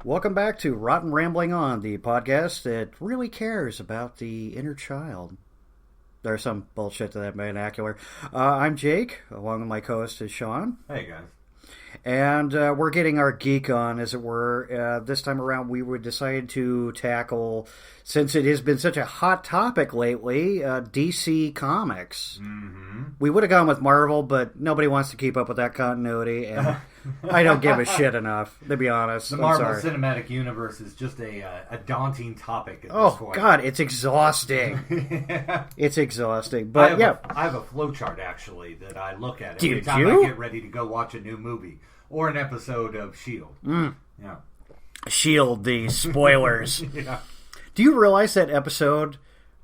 Welcome back to Rotten Rambling On, the podcast that really cares about the inner child. There's some bullshit to that vernacular. I'm Jake, along with my co-host is Shawn. Hey, guys. And we're getting our geek on, as it were. This time around, we would decide to tackle, since it has been such a hot topic lately, DC Comics. Mm-hmm. We would have gone with Marvel, but nobody wants to keep up with that continuity, and I don't give a shit enough, to be honest. The Marvel Cinematic Universe is just a daunting topic at this point. Oh, God, it's exhausting. Yeah. It's exhausting. But, I have a flowchart, actually, that I look at Do every time you? I get ready to go watch a new movie or an episode of S.H.I.E.L.D. Yeah. S.H.I.E.L.D., the spoilers. Yeah. Do you realize that episode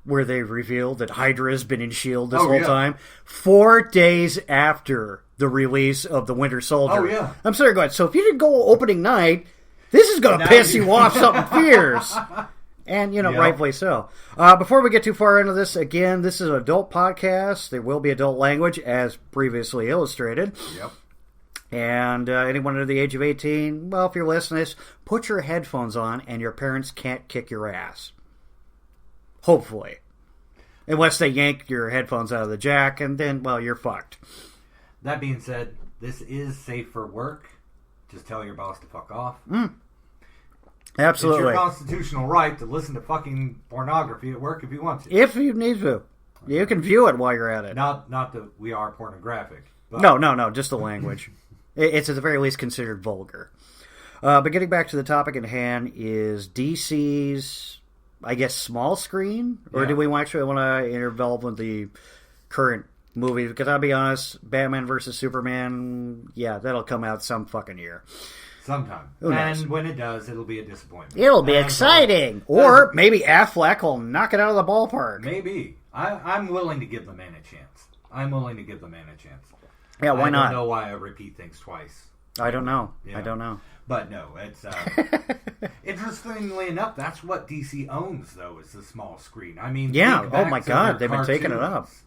where they revealed that Hydra has been in S.H.I.E.L.D. this whole time? 4 days after the release of The Winter Soldier. Oh, yeah. I'm sitting there going, so if you didn't go opening night, this is going to piss you off something fierce. And, Yep. rightfully so. Before we get too far into this, again, this is an adult podcast. There will be adult language, as previously illustrated. Yep. And anyone under the age of 18, well, if you're listening to this, put your headphones on and your parents can't kick your ass. Hopefully. Unless they yank your headphones out of the jack, and then, well, you're fucked. That being said, this is safe for work. Just tell your boss to fuck off. Absolutely. It's your constitutional right to listen to fucking pornography at work if you want to. If you need to. You can view it while you're at it. Not that we are pornographic. But No, just the language. It's at the very least considered vulgar. But getting back to the topic at hand is DC's, I guess, small screen? Or do we actually want to involve with the current movie? Because I'll be honest, Batman vs. Superman, that'll come out some fucking year. Sometime. Who knows? And when it does, it'll be a disappointment. It'll be exciting. Or maybe Affleck will knock it out of the ballpark. Maybe. I'm willing to give the man a chance. Yeah, why not? I don't know why I repeat things twice. I don't know. Yeah. I don't know. But no, it's... interestingly enough, that's what DC owns, though, is the small screen. I mean... Yeah, oh my to God, their they've been taking it up. cartoons.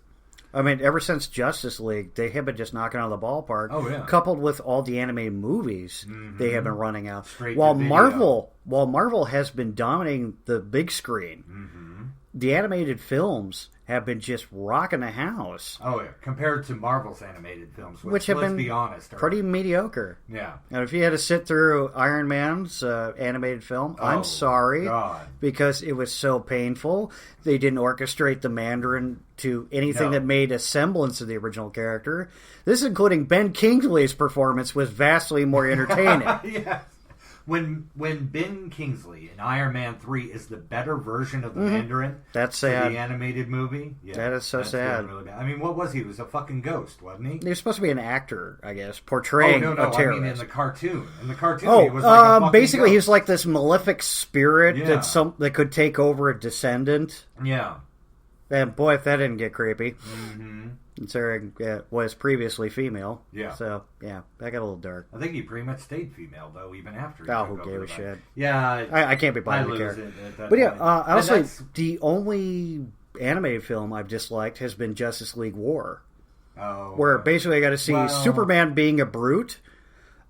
I mean, ever since Justice League, they have been just knocking out of the ballpark. Oh, yeah. Coupled with all the animated movies they have been running out. Straight While to video. Marvel has been dominating the big screen, the animated films have been just rocking the house. Oh, yeah. Compared to Marvel's animated films, Which have let's been be honest, are pretty mediocre. Yeah. And if you had to sit through Iron Man's animated film, I'm sorry, God. because it was so painful. They didn't orchestrate the Mandarin to anything No. that made a semblance of the original character. This, including Ben Kingsley's performance, was vastly more entertaining. Yes. When Ben Kingsley in Iron Man 3 is the better version of the Mandarin, That's to sad. the animated movie, That is so that's sad. really bad. I mean, what was he? He was a fucking ghost, wasn't he? He was supposed to be an actor, I guess, portraying no, a terrorist. I mean in the cartoon. In the cartoon, he was like a fucking basically, he was ghost. like this malefic spirit Yeah. that could take over a descendant. Yeah. And boy, if that didn't get creepy. Mm-hmm. Considering it was previously female. Yeah. So, yeah, that got a little dark. I think he pretty much stayed female, though, even after he Oh, took who over gave a the shit? bike. Yeah. I can't be I bothered to lose care. it at that But yeah, point. honestly, And that's- the only animated film I've disliked has been Justice League War. Where basically I got to see Superman being a brute.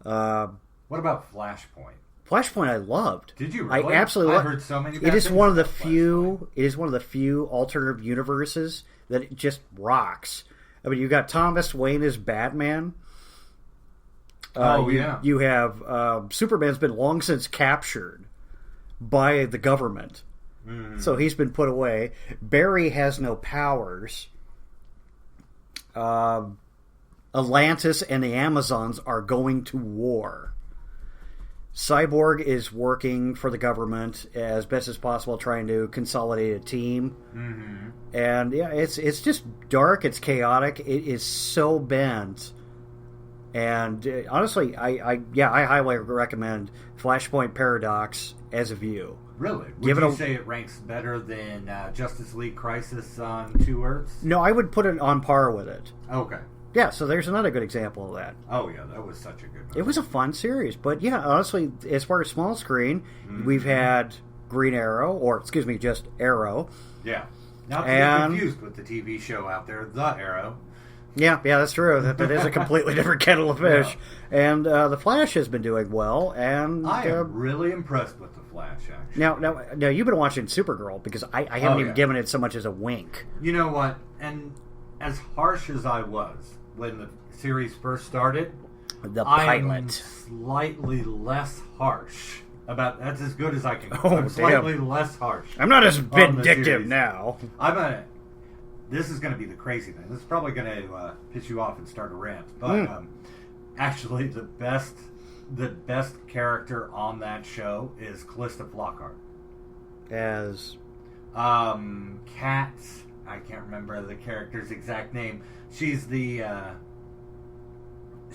What about Flashpoint? Flashpoint I loved. Did you really? I absolutely I've loved. heard so many It bad is things one of the about few. It is one of the few alternative universes that it just rocks. I mean, you got Thomas Wayne as Batman. You have Superman's been long since captured by the government, so he's been put away. Barry has no powers. Atlantis and the Amazons are going to war. Cyborg is working for the government as best as possible, trying to consolidate a team. And yeah, it's just dark. It's chaotic. It is so bent. And honestly, I highly recommend Flashpoint Paradox as a view. Really? Would you say it ranks better than Justice League Crisis on Two Earths? No, I would put it on par with it. Okay. Yeah, so there's another good example of that. Oh, yeah, that was such a good movie. It was a fun series. But yeah, honestly, as far as small screen, we've had Green Arrow, just Arrow. Yeah. Not to be confused with the TV show out there, The Arrow. Yeah, that's true. That is a completely different kettle of fish. Yeah. And the Flash has been doing well. And I am really impressed with the Flash, actually. Now you've been watching Supergirl because I haven't even given it so much as a wink. You know what? And as harsh as I was when the series first started, the pilot. I'm slightly less harsh. That's as good as I can go. Oh, I'm slightly less harsh. I'm not as vindictive now. This is going to be the crazy thing. This is probably going to piss you off and start a rant. But actually, the best character on that show is Callista Flockhart. As Kat, I can't remember the character's exact name. She's the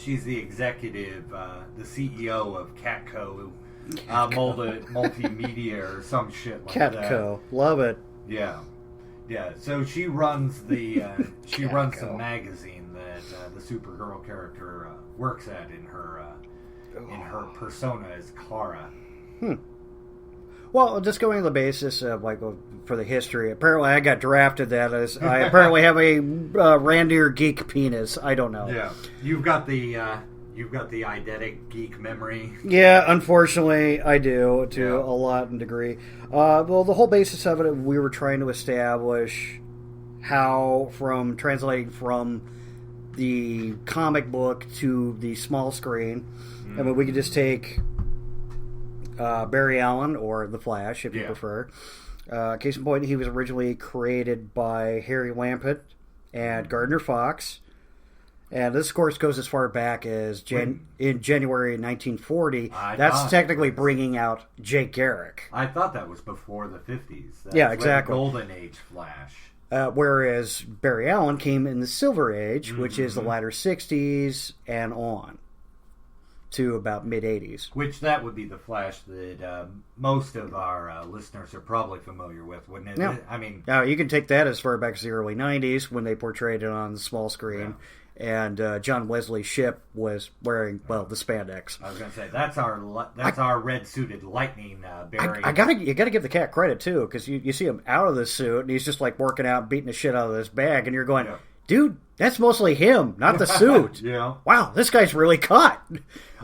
executive, the CEO of Catco, multimedia or some shit like that. Catco, love it. Yeah. So she runs the magazine that the Supergirl character works at in her persona as Kara. Well, just going on the basis of for the history, apparently I got drafted that as I apparently have a Randier geek penis. I don't know. Yeah, you've got the eidetic geek memory. Yeah, unfortunately, I do to a lot in degree. Well, the whole basis of it, we were trying to establish how, from translating from the comic book to the small screen, I mean, we could just take Barry Allen or The Flash, if you prefer. Case in point, he was originally created by Harry Lampert and Gardner Fox. And this, of course, goes as far back as in January 1940. That's technically bringing out Jake Garrick. I thought that was before the 50s. Yeah, exactly. Golden Age Flash. Whereas Barry Allen came in the Silver Age, which is the latter 60s and on to about mid-80s. Which that would be the Flash that most of our listeners are probably familiar with, wouldn't it? Yeah. I mean, now you can take that as far back as the early 90s when they portrayed it on the small screen. Yeah. And John Wesley Shipp was wearing the spandex. I was going to say that's our red suited lightning Barry. You gotta give the cat credit too, because you see him out of the suit and he's just like working out, beating the shit out of this bag, and you're going, dude, that's mostly him, not the suit. Yeah. Wow, this guy's really cut.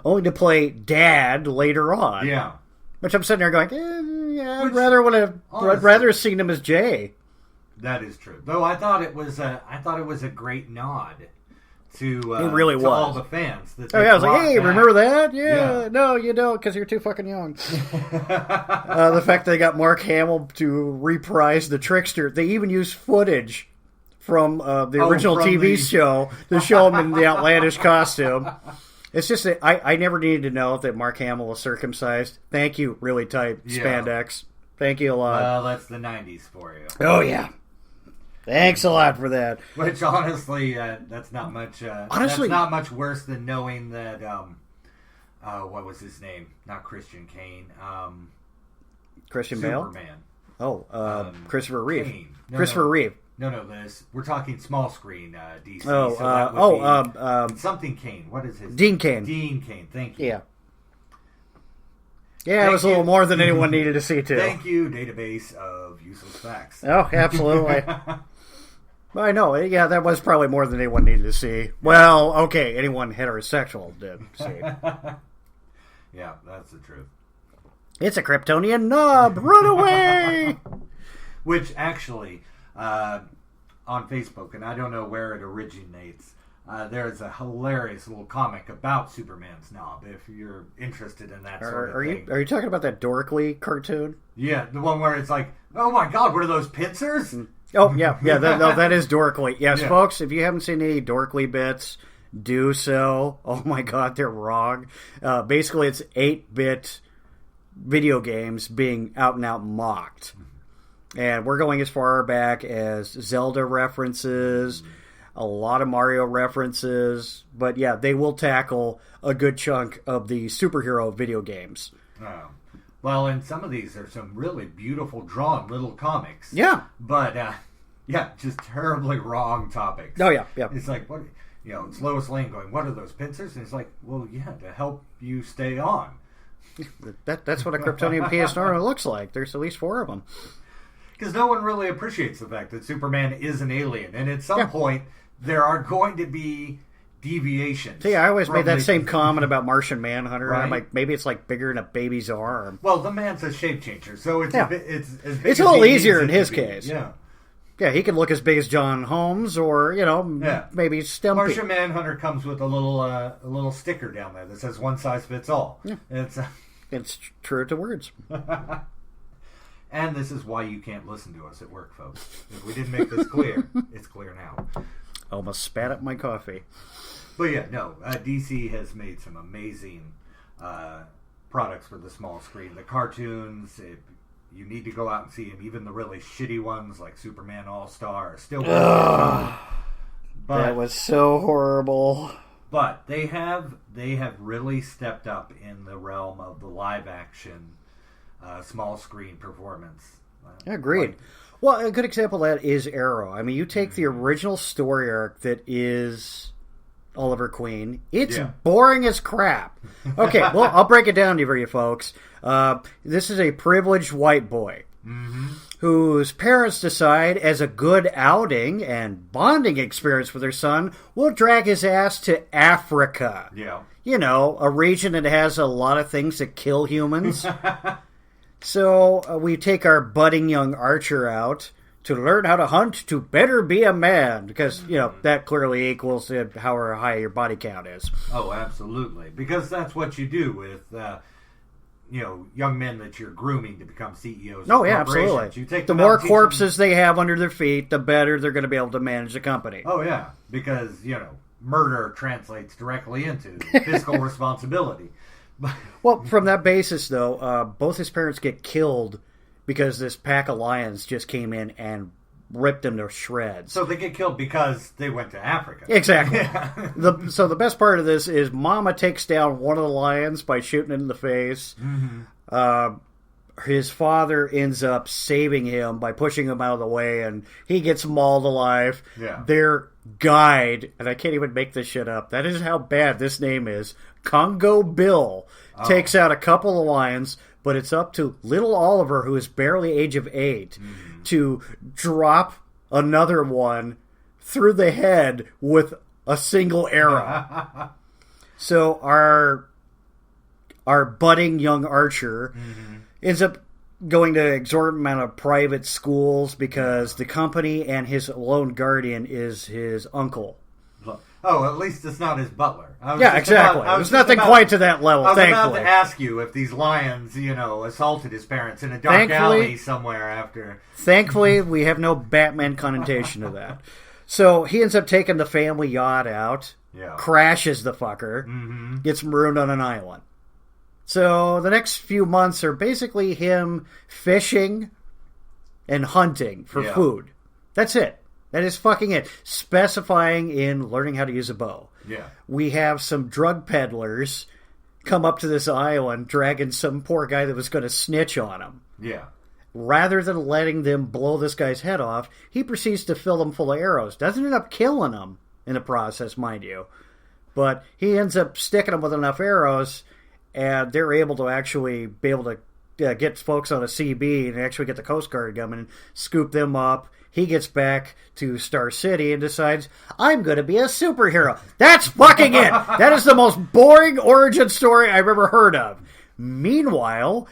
Only to play Dad later on. Yeah. Which I'm sitting there going, I'd rather have seen him as Jay. That is true. Though I thought it was a great nod to it really was. All the fans. I was like, hey, remember that? Yeah. No, you don't, because you're too fucking young. The fact that they got Mark Hamill to reprise the Trickster. They even used footage from the original TV show to show him in the outlandish costume. It's just that I never needed to know that Mark Hamill was circumcised. Thank you, really tight spandex. Thank you a lot. Well, that's the 90s for you. Oh, yeah. Thanks a lot for that. Which honestly, that's not much. That's not much worse than knowing that. What was his name? Not Christian Kane. Christian Superman. Bale. Oh, Christopher Reeve. Kane. Christopher Reeve. No. We're talking small screen DC. Oh, so something Kane. What is his? Dean Kane. Dean Kane. Thank you. Yeah. Yeah, it was a little more than anyone needed to see too. Thank you, database of useless facts. Oh, absolutely. I know, yeah, that was probably more than anyone needed to see. Well, okay, anyone heterosexual did see. Yeah, that's the truth. It's a Kryptonian knob! Run away! Which actually, on Facebook, and I don't know where it originates, there's a hilarious little comic about Superman's knob, if you're interested in that sort of thing. Are you talking about that Dorkly cartoon? Yeah, the one where it's like, oh my god, what are those pincers? Oh, yeah, that is Dorkly. Yes, folks, if you haven't seen any Dorkly bits, do so. Oh my god, they're wrong. Basically, it's 8-bit video games being out and out mocked. And we're going as far back as Zelda references, a lot of Mario references, but yeah, they will tackle a good chunk of the superhero video games. Oh. Well, and some of these are some really beautiful drawn little comics. Yeah. But, just terribly wrong topics. Oh, yeah. It's like, what? It's Lois Lane going, what are those pincers? And it's like, well, yeah, to help you stay on. That's what a Kryptonian PS normally looks like. There's at least 4 of them. Because no one really appreciates the fact that Superman is an alien. And at some point, there are going to be deviations. See, I always made that same comment about Martian Manhunter. Right? I'm like, maybe it's like bigger than a baby's arm. Well, the man's a shape changer, so it's Yeah. it's as big It's as a little he easier needs in it his to be. case. Yeah. Yeah, he could look as big as John Holmes, or maybe Stumpy. Martian Manhunter comes with a little sticker down there that says "one size fits all." Yeah. It's true to words. And this is why you can't listen to us at work, folks. If we didn't make this clear, it's clear now. I almost spat up my coffee. But yeah, no, DC has made some amazing products for the small screen. The cartoons, you need to go out and see them. Even the really shitty ones like Superman All-Star are still good. That was so horrible. But they have really stepped up in the realm of the live action small screen performance. Agreed. Well, a good example of that is Arrow. I mean, you take the original story arc that is Oliver Queen. It's boring as crap. Okay, well, I'll break it down for you folks. This is a privileged white boy whose parents decide, as a good outing and bonding experience with their son, will drag his ass to Africa. Yeah. You know, a region that has a lot of things that kill humans. So we take our budding young archer out to learn how to hunt to better be a man. Because, that clearly equals to how high your body count is. Oh, absolutely. Because that's what you do with, young men that you're grooming to become CEOs. Oh, yeah, absolutely. You take the more corpses they have under their feet, the better they're going to be able to manage the company. Oh, yeah. Because, murder translates directly into fiscal responsibility. Well, from that basis, though, both his parents get killed because this pack of lions just came in and ripped them to shreds. So they get killed because they went to Africa. Exactly. So the best part of this is Mama takes down one of the lions by shooting it in the face. His father ends up saving him by pushing him out of the way, and he gets mauled alive. Yeah. Their guide, and I can't even make this shit up, that is how bad this name is, Congo Bill, takes out a couple of lions, but it's up to little Oliver, who is barely age of 8, to drop another one through the head with a single arrow. So our budding young archer ends up going to exorbitant amount of private schools because the company and his lone guardian is his uncle. Oh, at least it's not his butler. Yeah, exactly. There's nothing quite to that level, thankfully. I was about to ask you if these lions, assaulted his parents in a dark alley somewhere after. Thankfully, we have no Batman connotation to that. So he ends up taking the family yacht out, crashes the fucker, gets marooned on an island. So the next few months are basically him fishing and hunting for food. That's it. That is fucking it. Specifying in learning how to use a bow. Yeah. We have some drug peddlers come up to this island dragging some poor guy that was going to snitch on him. Yeah. Rather than letting them blow this guy's head off, he proceeds to fill them full of arrows. Doesn't end up killing them in the process, mind you. But he ends up sticking them with enough arrows, and they're able to get folks on a CB and actually get the Coast Guard coming and scoop them up. He gets back to Star City and decides, I'm going to be a superhero. That's fucking it. That is the most boring origin story I've ever heard of. Meanwhile,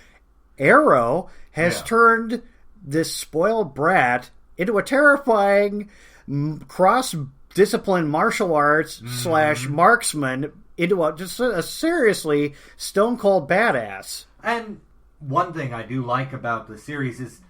Arrow has turned this spoiled brat into a terrifying cross-discipline martial arts / marksman into just a seriously stone-cold badass. And one thing I do like about the series is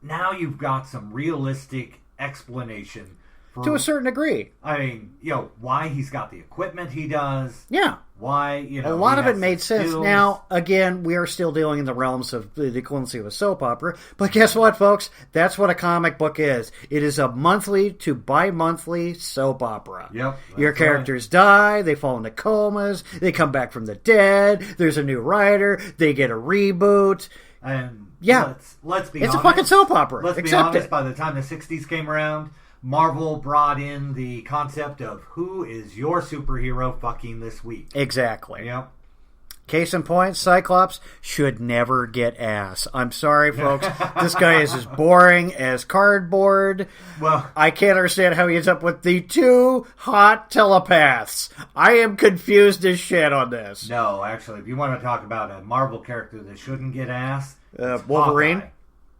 now you've got some realistic explanation for, to a certain degree. I mean, why he's got the equipment he does. Yeah. Why, a lot of it made sense. Now, again, we are still dealing in the realms of the equivalency of a soap opera. But guess what, folks? That's what a comic book is. It is a monthly to bi-monthly soap opera. Yep. Your characters die, they fall into comas, they come back from the dead, there's a new writer, they get a reboot. And yeah, let's be honest. It's a fucking soap opera. Let's be honest, by the time the 60s came around, Marvel brought in the concept of who is your superhero fucking this week. Exactly. Yep. Case in point, Cyclops should never get ass. I'm sorry, folks. This guy is as boring as cardboard. Well, I can't understand how he ends up with the 2 hot telepaths. I am confused as shit on this. no, actually, if you want to talk about a Marvel character that shouldn't get ass, it's Wolverine? Hawkeye.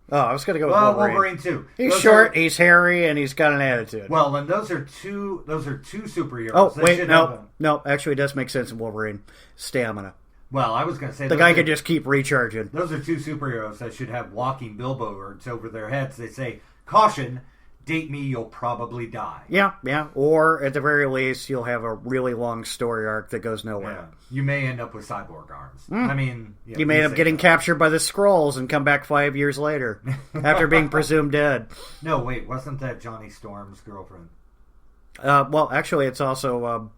Oh, I was going to go with Well, Wolverine. Wolverine too. He's Those short, are- he's hairy, and he's got an attitude. well, and those are two superheroes. Oh, They wait, should have a- no. Actually, it does make sense in Wolverine. Stamina. Well, I was going to say The guy can just keep recharging. Those are 2 superheroes that should have walking billboards over their heads. They say, "Caution, date me, you'll probably die." Yeah. Or, at the very least, you'll have a really long story arc that goes Yeah. nowhere. You may end up with cyborg arms. I mean, You may end up getting captured by the Skrulls and come back 5 years later after being presumed dead. No, wait, wasn't that Johnny Storm's girlfriend? Well, actually, it's also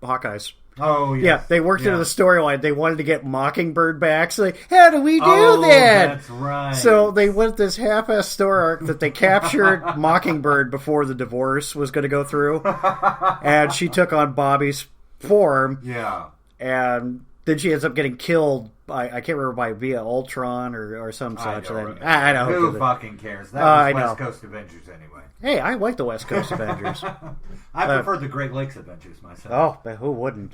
Hawkeye's. Oh, yes. Yeah, they worked into the storyline. They wanted to get Mockingbird back, so how do we do that? That's right. So they went this half-ass story arc that they captured Mockingbird before the divorce was going to go through, and she took on Bobby's form, Yeah. and then she ends up getting killed. I can't remember by via Ultron or some such. I don't know. Who fucking cares? That was I West know. Coast Avengers anyway. Hey, I like the West Coast Avengers. I prefer the Great Lakes Avengers myself. Oh, but who wouldn't?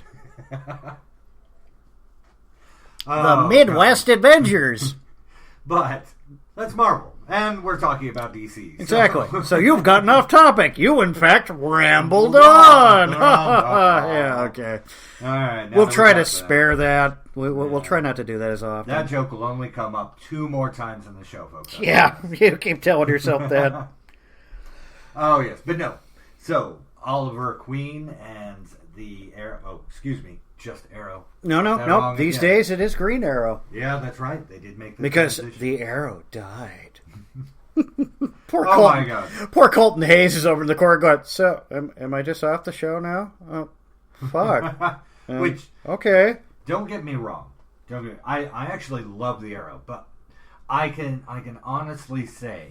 Oh, The Midwest Avengers. But that's Marvel, and we're talking about DC. Exactly. So you've gotten off topic. You, in fact, rambled on. Yeah, okay. All right. now We'll that we try to got that. spare that. We'll try not to do that as often. That joke will only come up 2 more times in the show, folks. Yeah, you keep telling yourself that. Oh, yes. But no. So, Oliver Queen and the Arrow... Oh, excuse me. Just Arrow. No. These days it is Green Arrow. Yeah, that's right. They did make the Because transition. the Arrow died. Poor Oh, Colton. my God. Poor Colton Hayes is over in the corner going, so, am I just off the show now? Oh, fuck. Which, Okay. don't get me wrong. I actually love the Arrow, but I can honestly say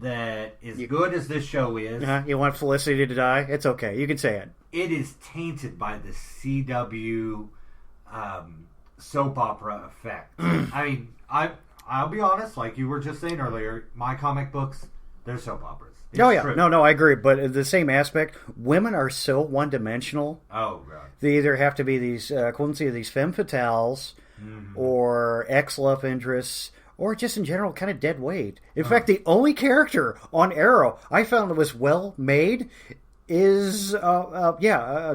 that as good as this show is, You want Felicity to die? It's okay. You can say it. it is tainted by the CW soap opera effect. I mean, I'll be honest, like you were just saying earlier, my comic books, they're soap operas. It's Oh, yeah. true. No, I agree. But in the same aspect, women are so one-dimensional. Oh, God. They either have to be these equivalency of these femme fatales or ex-love interests or just in general kind of dead weight. In fact, the only character on Arrow I found that was well made is,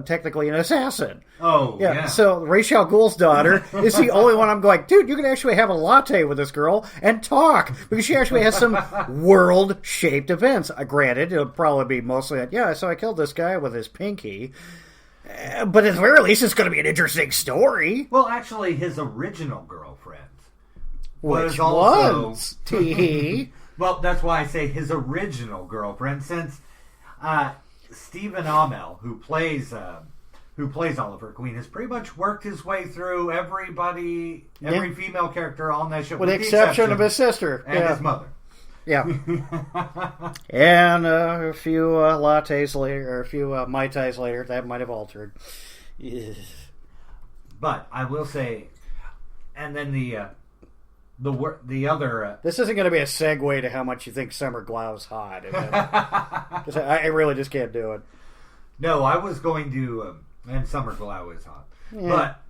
technically an assassin. Oh, yeah. So Ra's al Ghul's daughter is the only one I'm going, dude, you can actually have a latte with this girl and talk because she actually has some world-shaped events. Granted, it'll probably be mostly like, so I killed this guy with his pinky. But at the very least, it's going to be an interesting story. Well, actually, his original girlfriend Which was also... ones? Tee. Well, that's why I say his original girlfriend, since Stephen Amell, who plays Oliver Queen, has pretty much worked his way through every female character on that show, With the exception of his sister. and his mother. Yeah. And a few lattes later, or a few Mai Tais later, that might have altered. Yeah. But I will say, and then the other... This isn't going to be a segue to how much you think Summer Glau's hot. Because I really just can't do it. No, I was going to... and Summer Glau is hot. Yeah. But,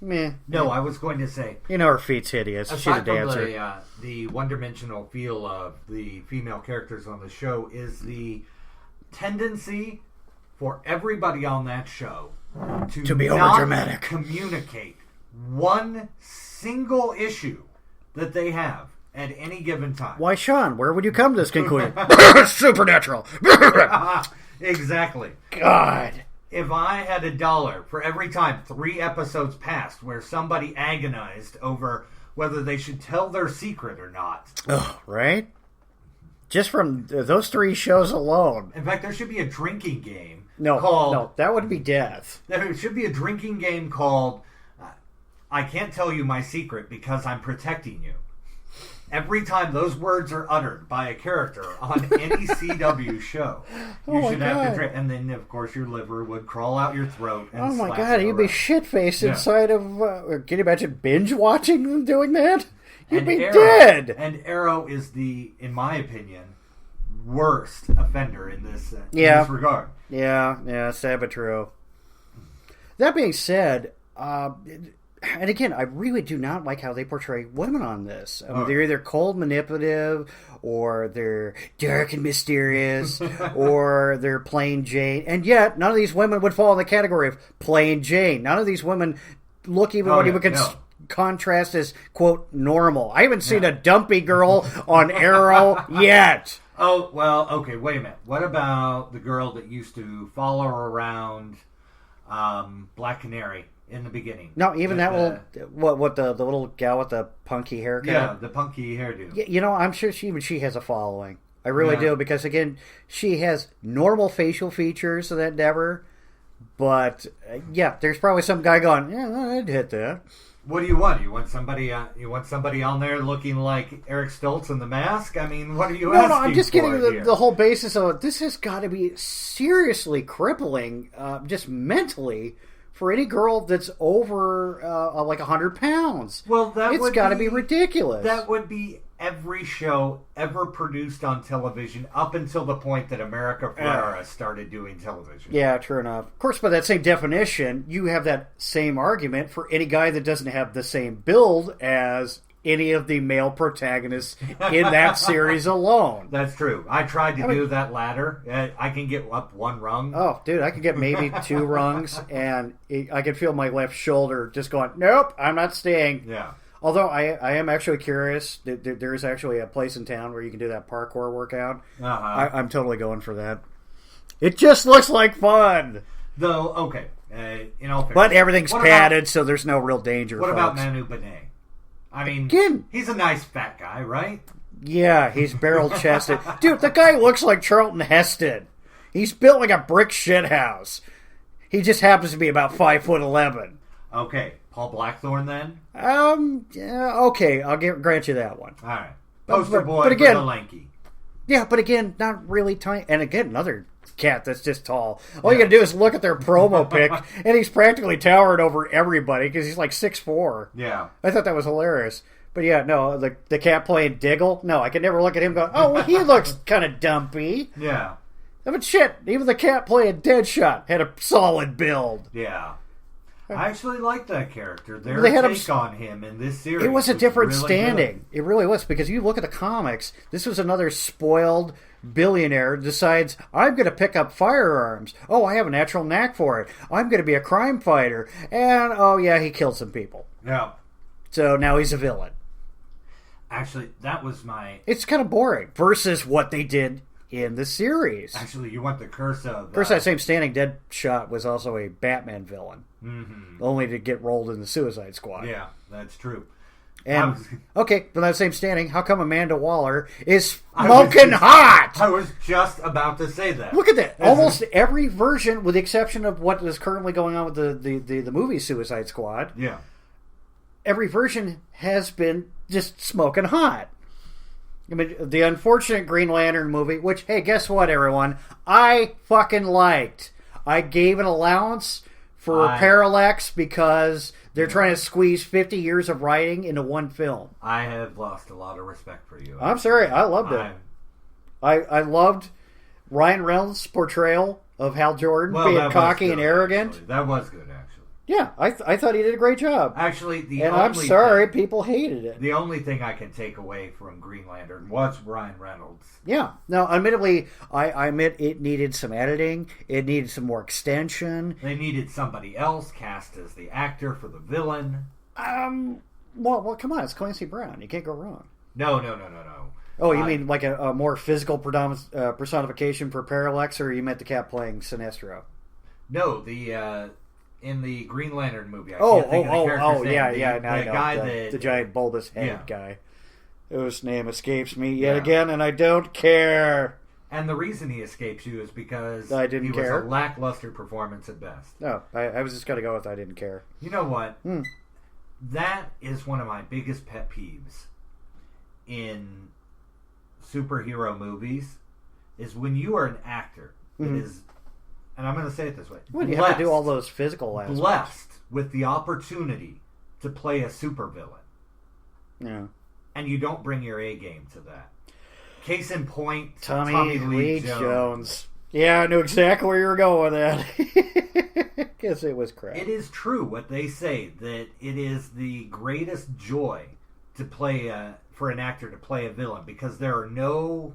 Meh. no, I was going to say... You know her feet's hideous. She's a Aside from dancer. the one-dimensional feel of the female characters on the show is the tendency for everybody on that show to be not overdramatic. communicate one single issue that they have at any given time. Why, Shawn, where would you come to this conclusion? Supernatural. Exactly. God. If I had $1 for every time 3 episodes passed where somebody agonized over whether they should tell their secret or not. Oh, right? Just from those 3 shows alone. In fact, there should be a drinking game No, called... that would be death. There should be a drinking game called I Can't Tell You My Secret Because I'm Protecting You. Every time those words are uttered by a character on any CW show, you should have to drink. And then, of course, your liver would crawl out your throat. And oh my God, you'd be shit-faced inside of... can you imagine binge-watching them doing that? You'd be dead. And Arrow is in my opinion, worst offender in this regard. Yeah, sad but true. That being said... and again, I really do not like how they portray women on this. I mean, they're either cold, manipulative, or they're dark and mysterious, or they're plain Jane. And yet, none of these women would fall in the category of plain Jane. None of these women look even what you would contrast as, quote, normal. I haven't seen a dumpy girl on Arrow yet. Oh, well, okay, wait a minute. What about the girl that used to follow around Black Canary? In the beginning. No, even that what the little gal with the punky haircut? Yeah, the punky hairdo. You know, I'm sure she has a following. I really do, because again, she has normal facial features of that endeavor, but there's probably some guy going, I'd hit that. What do you want? You want somebody on there looking like Eric Stoltz in The Mask? I mean, what are you asking for? No, I'm just getting the whole basis of it. This has got to be seriously crippling, just mentally, for any girl that's over like 100 pounds. Well, it's got to be ridiculous. That would be every show ever produced on television up until the point that America Ferrera started doing television. Yeah, true enough. Of course, by that same definition, you have that same argument for any guy that doesn't have the same build as any of the male protagonists in that series alone. That's true. I tried to do that ladder. I can get up one rung. Oh, dude, I can get maybe 2 rungs, and I can feel my left shoulder just going, nope, I'm not staying. Yeah. Although I am actually curious. There is actually a place in town where you can do that parkour workout. Uh-huh. I'm totally going for that. It just looks like fun. Though, okay. But everything's padded, so there's no real danger. What about Manu Benet? I mean, again, he's a nice fat guy, right? Yeah, he's barrel-chested. Dude, the guy looks like Charlton Heston. He's built like a brick shithouse. He just happens to be about 5'11". Okay, Paul Blackthorne then? Yeah, okay, I'll grant you that one. All right. Poster boy but again, for the lanky. Yeah, but again, not really tiny. And again, another cat that's just tall. All you gotta do is look at their promo pic, and he's practically towered over everybody because he's like 6'4". Yeah. I thought that was hilarious. But yeah, no, the cat playing Diggle, no, I could never look at him going, oh, well, he looks kind of dumpy. Yeah. But shit, even the cat playing Deadshot had a solid build. Yeah. I actually like that character. Their take on him in this series. It was a different really standing. Good. It really was, because you look at the comics, this was another spoiled billionaire decides, I'm going to pick up firearms. Oh, I have a natural knack for it. I'm going to be a crime fighter. And, oh yeah, he killed some people. Yeah. So now he's a villain. Actually, that was my... It's kind of boring versus what they did in the series. Actually, you want the curse of... First, that same standing Deadshot was also a Batman villain. Mm-hmm. Only to get rolled in the Suicide Squad. Yeah, that's true. And, okay, but that same standing, how come Amanda Waller is smoking hot? I was just about to say that. Look at that. Almost every version, with the exception of what is currently going on with the movie Suicide Squad, yeah, every version has been just smoking hot. I mean, the unfortunate Green Lantern movie, which, hey, guess what, everyone? I fucking liked. I gave an allowance for Parallax because they're trying to squeeze 50 years of writing into one film. I have lost a lot of respect for you. I'm sorry. I loved it. I loved Ryan Reynolds' portrayal of Hal Jordan being cocky and arrogant. Actually. That was good, actually. Yeah, I thought he did a great job. Actually, I'm sorry people hated it. The only thing I can take away from Green Lantern was Ryan Reynolds. Yeah. Now, admittedly, I admit it needed some editing. It needed some more extension. They needed somebody else cast as the actor for the villain. Well, come on. It's Clancy Brown. You can't go wrong. No. Oh, you mean like a more physical personification for Parallax, or you meant the cat playing Sinestro? No, in the Green Lantern movie. I can't think of the character's name. Yeah. The guy the giant bulbous head guy. Whose name escapes me yet again, and I don't care. And the reason he escapes you is because he was a lackluster performance at best. No, I was just going to go with I didn't care. You know what? That is one of my biggest pet peeves. in superhero movies is when you are an actor that is, and I'm going to say it this way, you have to do all those physical aspects. Blessed with the opportunity to play a supervillain. Yeah. And you don't bring your A game to that. Case in point, Tommy Lee Jones. Yeah, I knew exactly where you were going with that. Guess it was crap. It is true what they say, that it is the greatest joy to play for an actor to play a villain, because there's no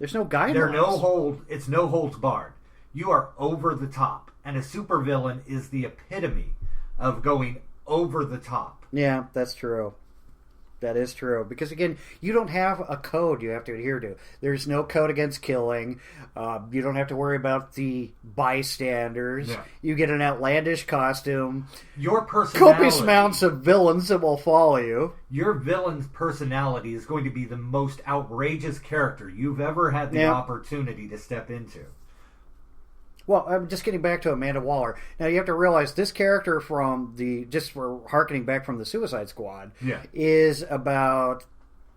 guidelines. It's no holds barred. You are over the top, and a supervillain is the epitome of going over the top. Yeah, that's true. That is true. Because, again, you don't have a code you have to adhere to. There's no code against killing. You don't have to worry about the bystanders. Yeah. You get an outlandish costume. Your personality. Copious amounts of villains that will follow you. Your villain's personality is going to be the most outrageous character you've ever had the opportunity to step into. Well, I'm just getting back to Amanda Waller. Now, you have to realize this character from just for harkening back from the Suicide Squad, is about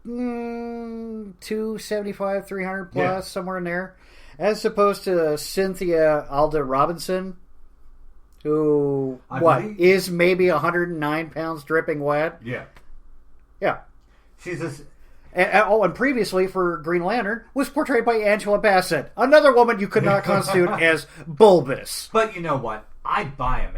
275, 300 plus, somewhere in there. As opposed to Cynthia Alda Robinson, who, is maybe 109 pounds dripping wet? Yeah. Yeah. She's a... And previously for Green Lantern was portrayed by Angela Bassett, another woman you could not constitute as bulbous. But you know what? I'd buy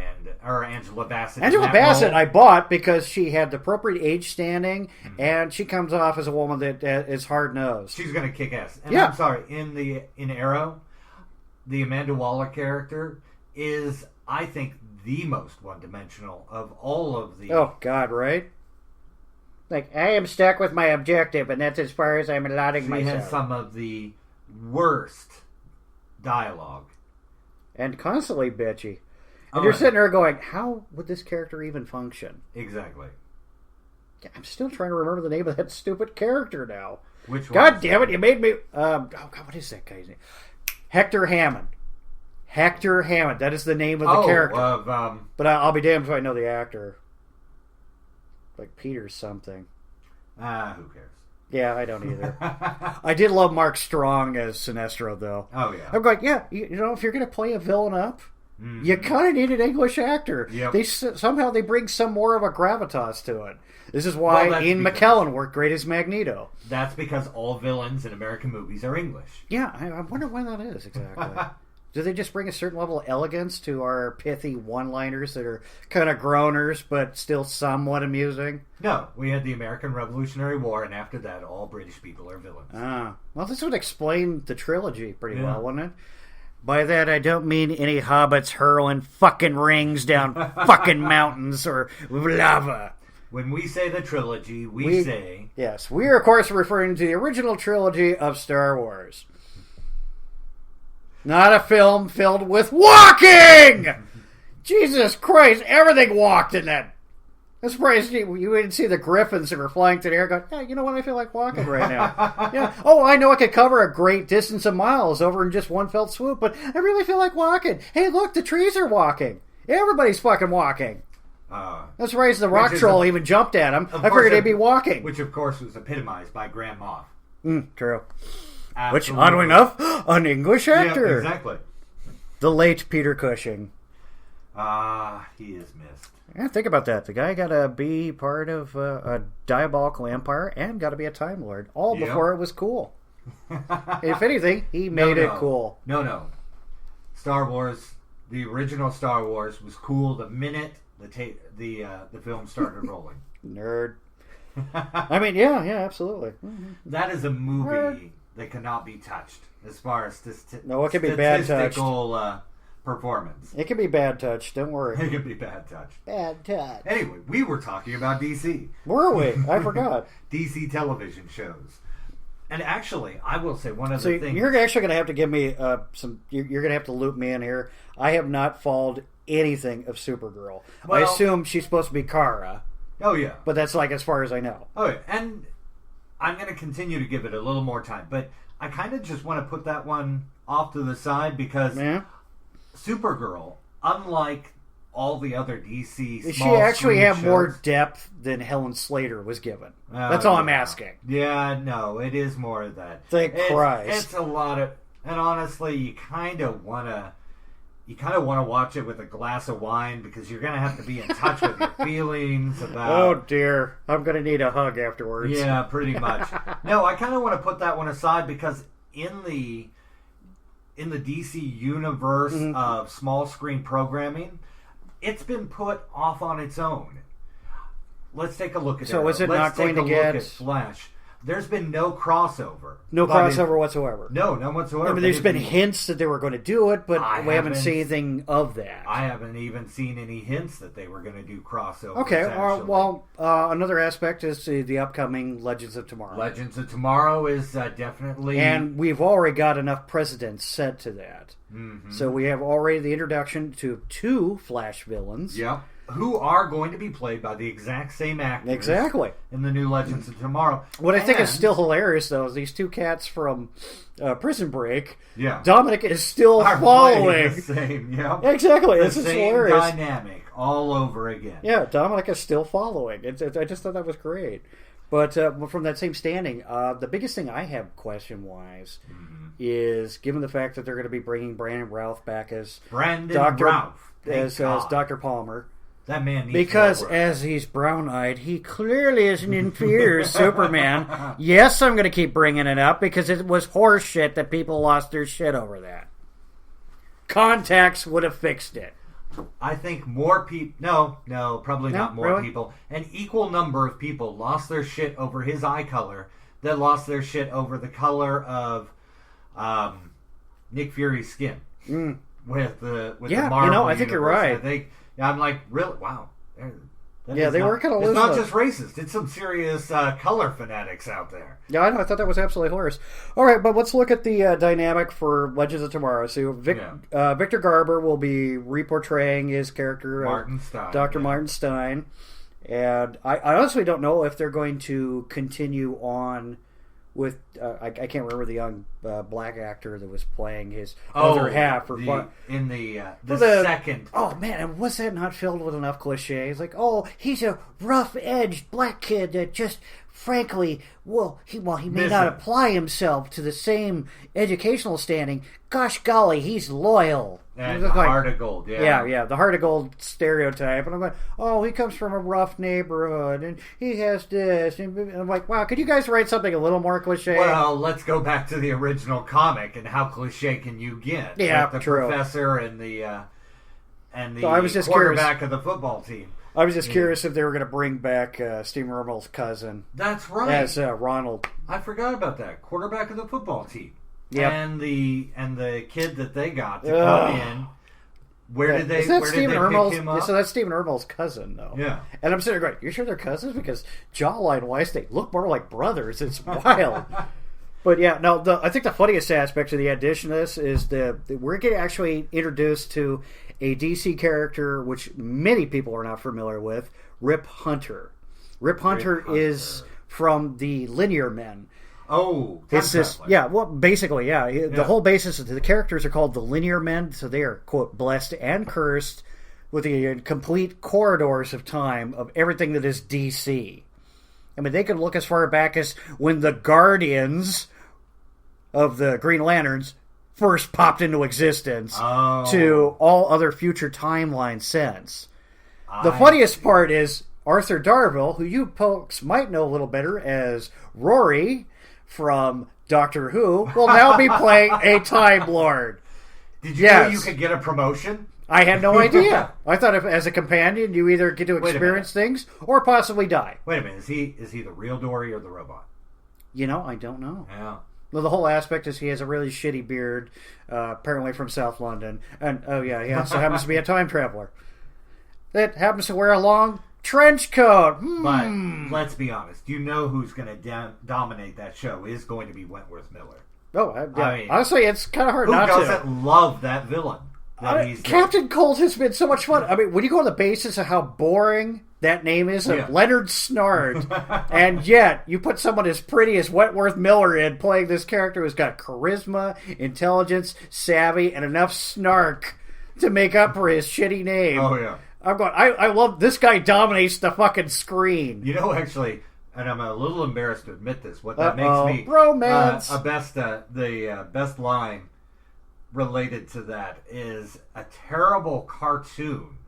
Angela Bassett. Angela Bassett I bought because she had the appropriate age standing, and she comes off as a woman that is hard nosed. She's going to kick ass. And I'm sorry, in Arrow, the Amanda Waller character is, I think, the most one dimensional of all of the. Oh God, right? Like, I am stuck with my objective, and that's as far as I'm allowing myself. She has some of the worst dialogue. And constantly bitchy. And you're sitting there going, how would this character even function? Exactly. I'm still trying to remember the name of that stupid character now. Which one? God damn it, you made me... God, what is that guy's name? Hector Hammond. Hector Hammond. That is the name of the character. But I'll be damned if I know the actor. Like Peter something. Who cares? Yeah, I don't either. I did love Mark Strong as Sinestro, though. Oh, yeah. I'm like, you know, if you're going to play a villain up, you kind of need an English actor. Yep. Somehow they bring some more of a gravitas to it. This is why Ian McKellen worked great as Magneto. That's because all villains in American movies are English. Yeah, I wonder why that is exactly. Do they just bring a certain level of elegance to our pithy one-liners that are kind of groaners but still somewhat amusing? No, we had the American Revolutionary War, and after that, all British people are villains. Well, this would explain the trilogy pretty well, wouldn't it? By that, I don't mean any hobbits hurling fucking rings down fucking mountains or lava. When we say the trilogy, we say... Yes, we are, of course, referring to the original trilogy of Star Wars. Not a film filled with walking! Jesus Christ, everything walked in that. I'm surprised you didn't see the griffins that were flying through the air going, yeah, you know what, I feel like walking right now. Yeah. Oh, I know I could cover a great distance of miles over in just one fell swoop, but I really feel like walking. Hey, look, the trees are walking. Everybody's fucking walking. I'm surprised the rock troll even jumped at him. I figured they'd be walking. Which, of course, was epitomized by Grand Moff. True. Absolutely. Which, oddly enough, an English actor. Yeah, exactly. The late Peter Cushing. He is missed. Yeah, think about that. The guy got to be part of a diabolical empire and got to be a Time Lord, all before it was cool. If anything, he made it cool. No. Star Wars, the original Star Wars, was cool the minute the film started rolling. Nerd. I mean, yeah, absolutely. That is a movie that cannot be touched as far as it can be bad touched. Performance. It can be bad touch. Don't worry. It can be bad touch. Bad touch. Anyway, we were talking about DC. Were we? I forgot. DC television shows. And actually, I will say one other thing. You're actually going to have to give me some... You're going to have to loop me in here. I have not followed anything of Supergirl. Well, I assume she's supposed to be Kara. Oh, yeah. But that's like as far as I know. Oh, yeah. And I'm going to continue to give it a little more time. But I kind of just want to put that one off to the side because... Yeah. Supergirl, unlike all the other DC She small actually screen have shows. more depth than Helen Slater was given. That's all I'm asking. Yeah, no, it is more of that. Thank Christ. It's a lot of, and honestly, you kind of want to watch it with a glass of wine because you're going to have to be in touch with your feelings about. Oh dear, I'm going to need a hug afterwards. Yeah, pretty much. No, I kind of want to put that one aside because in the DC universe of small screen programming, it's been put off on its own. Let's take a look at it. So is it not going to get look at Flash? There's been no crossover. No crossover whatsoever. No, none whatsoever. I mean, there's been hints that they were going to do it, but we haven't seen anything of that. I haven't even seen any hints that they were going to do crossovers. Okay, well, another aspect is the upcoming Legends of Tomorrow. Legends of Tomorrow is definitely... And we've already got enough precedents set to that. Mm-hmm. So we have already the introduction to 2 Flash villains. Yep. Who are going to be played by the exact same actors. Exactly. In the new Legends of Tomorrow. What I think is still hilarious, though, is these 2 cats from Prison Break. Yeah. Dominic is still following. The same, yeah. Exactly. The This is same hilarious. dynamic all over again. Yeah, Dominic is still following. I just thought that was great. But from that same standing, the biggest thing I have question-wise is, given the fact that they're going to be bringing Brandon Routh back as Dr. Palmer. That man needs because more work. As he's brown-eyed, he clearly isn't in fear of Superman. Yes, I'm going to keep bringing it up because it was horse shit that people lost their shit over that. Contacts would have fixed it. I think more people... No, probably not more really? people. An equal number of people lost their shit over his eye color that lost their shit over the color of Nick Fury's skin. With the Marvel I think you're right. I'm like, really? Wow. They were kind of It's not just racist. It's some serious color fanatics out there. Yeah, I know. I thought that was absolutely hilarious. All right, but let's look at the dynamic for Legends of Tomorrow. So Victor Garber will be reportraying his character, Dr. Martin Stein. And I honestly don't know if they're going to continue on with I can't remember the young black actor that was playing his other half the second. Oh man, and was that not filled with enough cliches? Like, oh, he's a rough-edged black kid that just frankly, he may not apply himself to the same educational standing. Gosh golly, he's loyal. And heart of gold, yeah, the heart of gold stereotype. And I'm like, oh, he comes from a rough neighborhood, and he has this. And I'm like, wow, could you guys write something a little more cliche? Well, let's go back to the original comic, and how cliche can you get? Yeah, like the true. Professor and the So I was just quarterback of the football team. I was just curious if they were going to bring back Steve Urkel's cousin. That's right. As Ronald. I forgot about that. Quarterback of the football team. Yep. And the kid that they got to come in. Where did they pick him up? So that's Stephen Urkel's cousin, though. Yeah. And I'm sitting there going, you sure they're cousins? Because jawline-wise, they look more like brothers. It's wild. But yeah, no. I think the funniest aspect of the addition of this is we're getting actually introduced to a DC character which many people are not familiar with, Rip Hunter. Rip Hunter is from the Linear Men. Oh, it's just basically. The whole basis of the characters are called the Linear Men, so they are, quote, blessed and cursed with the complete corridors of time of everything that is DC. I mean, they could look as far back as when the Guardians of the Green Lanterns first popped into existence to all other future timelines since. The funniest part is Arthur Darvill, who you folks might know a little better as Rory from Doctor Who, will now be playing a Time Lord. Did you know you could get a promotion? I had no idea. I thought as a companion, you either get to experience things or possibly die. Wait a minute. Is he the real Dory or the robot? I don't know. Yeah. Well, the whole aspect is he has a really shitty beard, apparently from South London. And, he also happens to be a time traveler. That happens to wear a long trench coat. But let's be honest. You know who's going to dominate that show is going to be Wentworth Miller. Oh, I mean, honestly, it's kind of hard not to. Who doesn't love that villain? Captain Cold has been so much fun. I mean, when you go on the basis of how boring that name is of Leonard Snart, and yet you put someone as pretty as Wentworth Miller in playing this character who's got charisma, intelligence, savvy, and enough snark to make up for his shitty name. Oh, yeah. I'm going, I love this guy dominates the fucking screen. You know, actually, and I'm a little embarrassed to admit this, what that makes me romance. The best line related to that is a terrible cartoon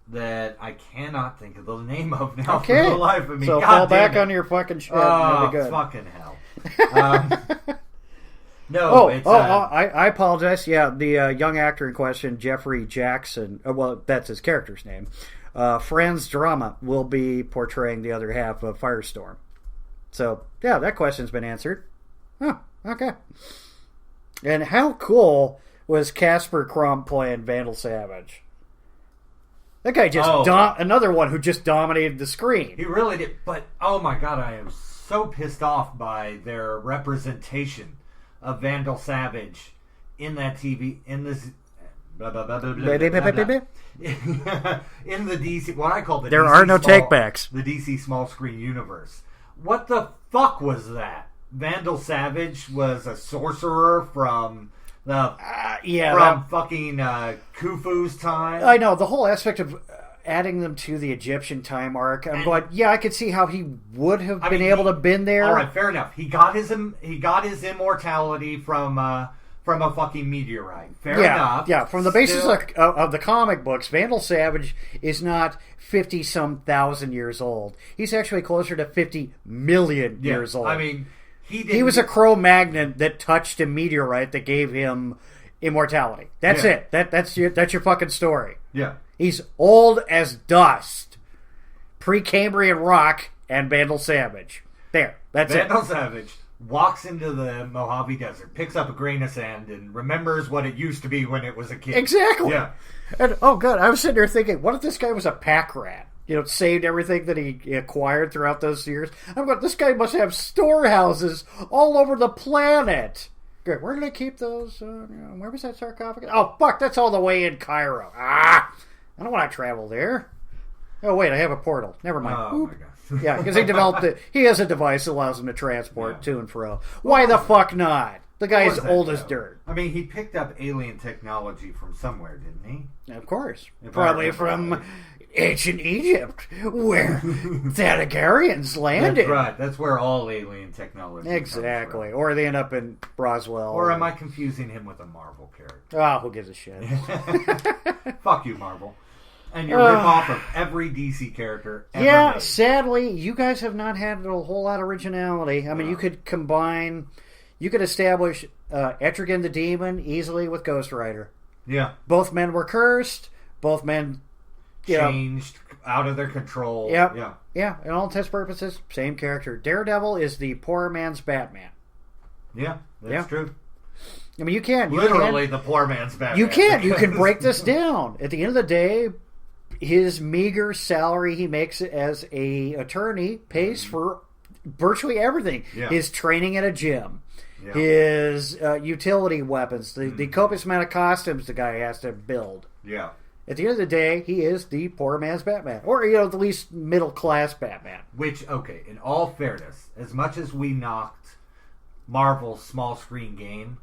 that I cannot think of the name of now for the life of me. So God fall back it. on your fucking shit. Oh, good. fucking hell. No, I apologize. Yeah, the young actor in question, Jeffrey Jackson, well, that's his character's name. Franz Drama will be portraying the other half of Firestorm. So, yeah, that question's been answered. Oh, okay. And how cool was Casper Crumb playing Vandal Savage? That guy just another one who just dominated the screen. He really did. But oh my god, I am so pissed off by their representation of Vandal Savage in that TV in this blah, blah, blah, blah, blah, blah, blah. In the DC, what I call the there DC are no small, takebacks. The DC small screen universe. What the fuck was that? Vandal Savage was a sorcerer from fucking Khufu's time. I know the whole aspect of adding them to the Egyptian time arc. I'm going, yeah, I could see how he would have been able to been there. All right, fair enough. He got his immortality from a fucking meteorite. Fair enough. Yeah, from the basis of the comic books, Vandal Savage is not 50-some thousand years old. He's actually closer to 50 million years old. I mean, he was a Cro-Magnon that touched a meteorite that gave him immortality. That's it. That's your fucking story. Yeah. He's old as dust. Precambrian rock and Vandal Savage. There. That's Vandal Savage walks into the Mojave Desert, picks up a grain of sand, and remembers what it used to be when it was a kid. Exactly. Yeah. And, oh, God, I was sitting there thinking, what if this guy was a pack rat? You know, saved everything that he acquired throughout those years. I'm going, this guy must have storehouses all over the planet. Good. We're going to keep those. Where was that sarcophagus? Oh, fuck, that's all the way in Cairo. I don't want to travel there. Oh, wait, I have a portal. Never mind. Oh, my God. Yeah, because he developed it. He has a device that allows him to transport to and fro. Why the fuck not? The guy is old as dirt. I mean, he picked up alien technology from somewhere, didn't he? Of course. Probably from ancient Egypt, where Thanagarians landed. That's right. That's where all alien technology exactly. Or they end up in Roswell. Or am I confusing him with a Marvel character? Oh, who gives a shit? Fuck you, Marvel. And you're rip-off of every DC character ever made. Sadly, you guys have not had a whole lot of originality. I mean, you could combine... You could establish Etrigan the Demon easily with Ghost Rider. Yeah. Both men were cursed. Both men... Changed, out of their control. Yep. Yeah, in all intents and purposes, same character. Daredevil is the poor man's Batman. Yeah, that's true. I mean, you can. Literally the poor man's Batman. You can. You can break this down. At the end of the day, his meager salary he makes as a attorney pays for virtually everything. Yeah. His training at a gym. Yeah. His utility weapons. The copious amount of costumes the guy has to build. Yeah. At the end of the day, he is the poor man's Batman. Or, the least middle-class Batman. Which, okay, in all fairness, as much as we knocked Marvel's small-screen game,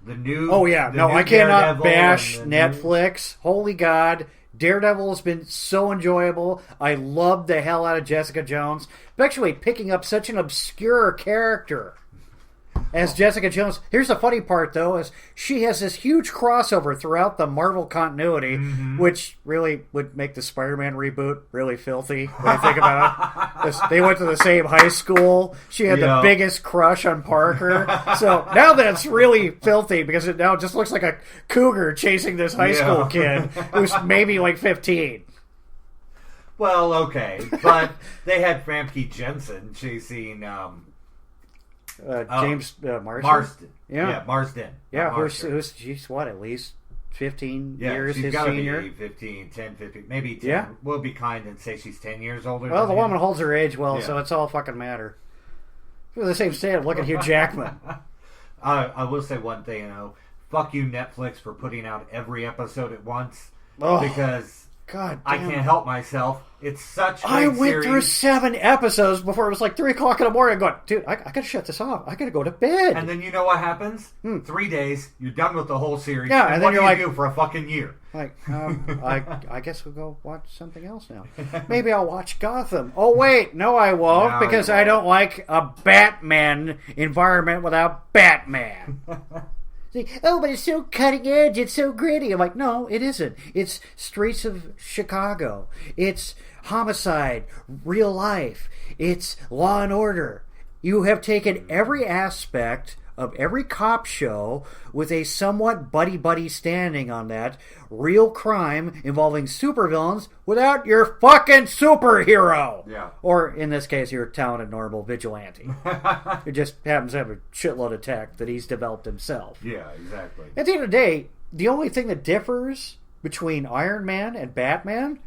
the new... Oh, yeah. No, I cannot bash Netflix. Holy God. Daredevil has been so enjoyable. I loved the hell out of Jessica Jones. Especially picking up such an obscure character as Jessica Jones. Here's the funny part, though, is she has this huge crossover throughout the Marvel continuity, which really would make the Spider-Man reboot really filthy when I think about it. They went to the same high school. She had the biggest crush on Parker. So now that's really filthy because it now just looks like a cougar chasing this high school kid who's maybe like 15. Well, okay, but they had Famke Jensen chasing... James Marsden. Yeah, Marsden. Yeah, who's she's what, at least 15 years she's his gotta senior? Be 15, 10, 15, maybe 10. Yeah. We'll be kind and say she's 10 years older Well, than the him. woman holds her age well, so it's all fucking matter. For the same standard, look at Hugh Jackman. I will say one thing, fuck you Netflix for putting out every episode at once. Because God I damn. can't help myself. It's such a I great went series. through 7 episodes before it was like 3 o'clock in the morning. I'm going, dude, I gotta shut this off. I gotta go to bed. And then you know what happens? 3 days, you're done with the whole series. Yeah, and and what then you're do like- you do for a fucking year? Like, I guess we'll go watch something else now. Maybe I'll watch Gotham. Oh, wait, no, I won't, No, because you I won't. don't like a Batman environment without Batman. See, oh, but it's so cutting edge, it's so gritty. I'm like, no, it isn't. It's Streets of Chicago. It's homicide, real life. It's Law and Order. You have taken every aspect of every cop show with a somewhat buddy-buddy standing on that real crime involving supervillains without your fucking superhero. Yeah. Or, in this case, your talented normal vigilante. Who just happens to have a shitload of tech that he's developed himself. Yeah, exactly. At the end of the day, the only thing that differs between Iron Man and Batman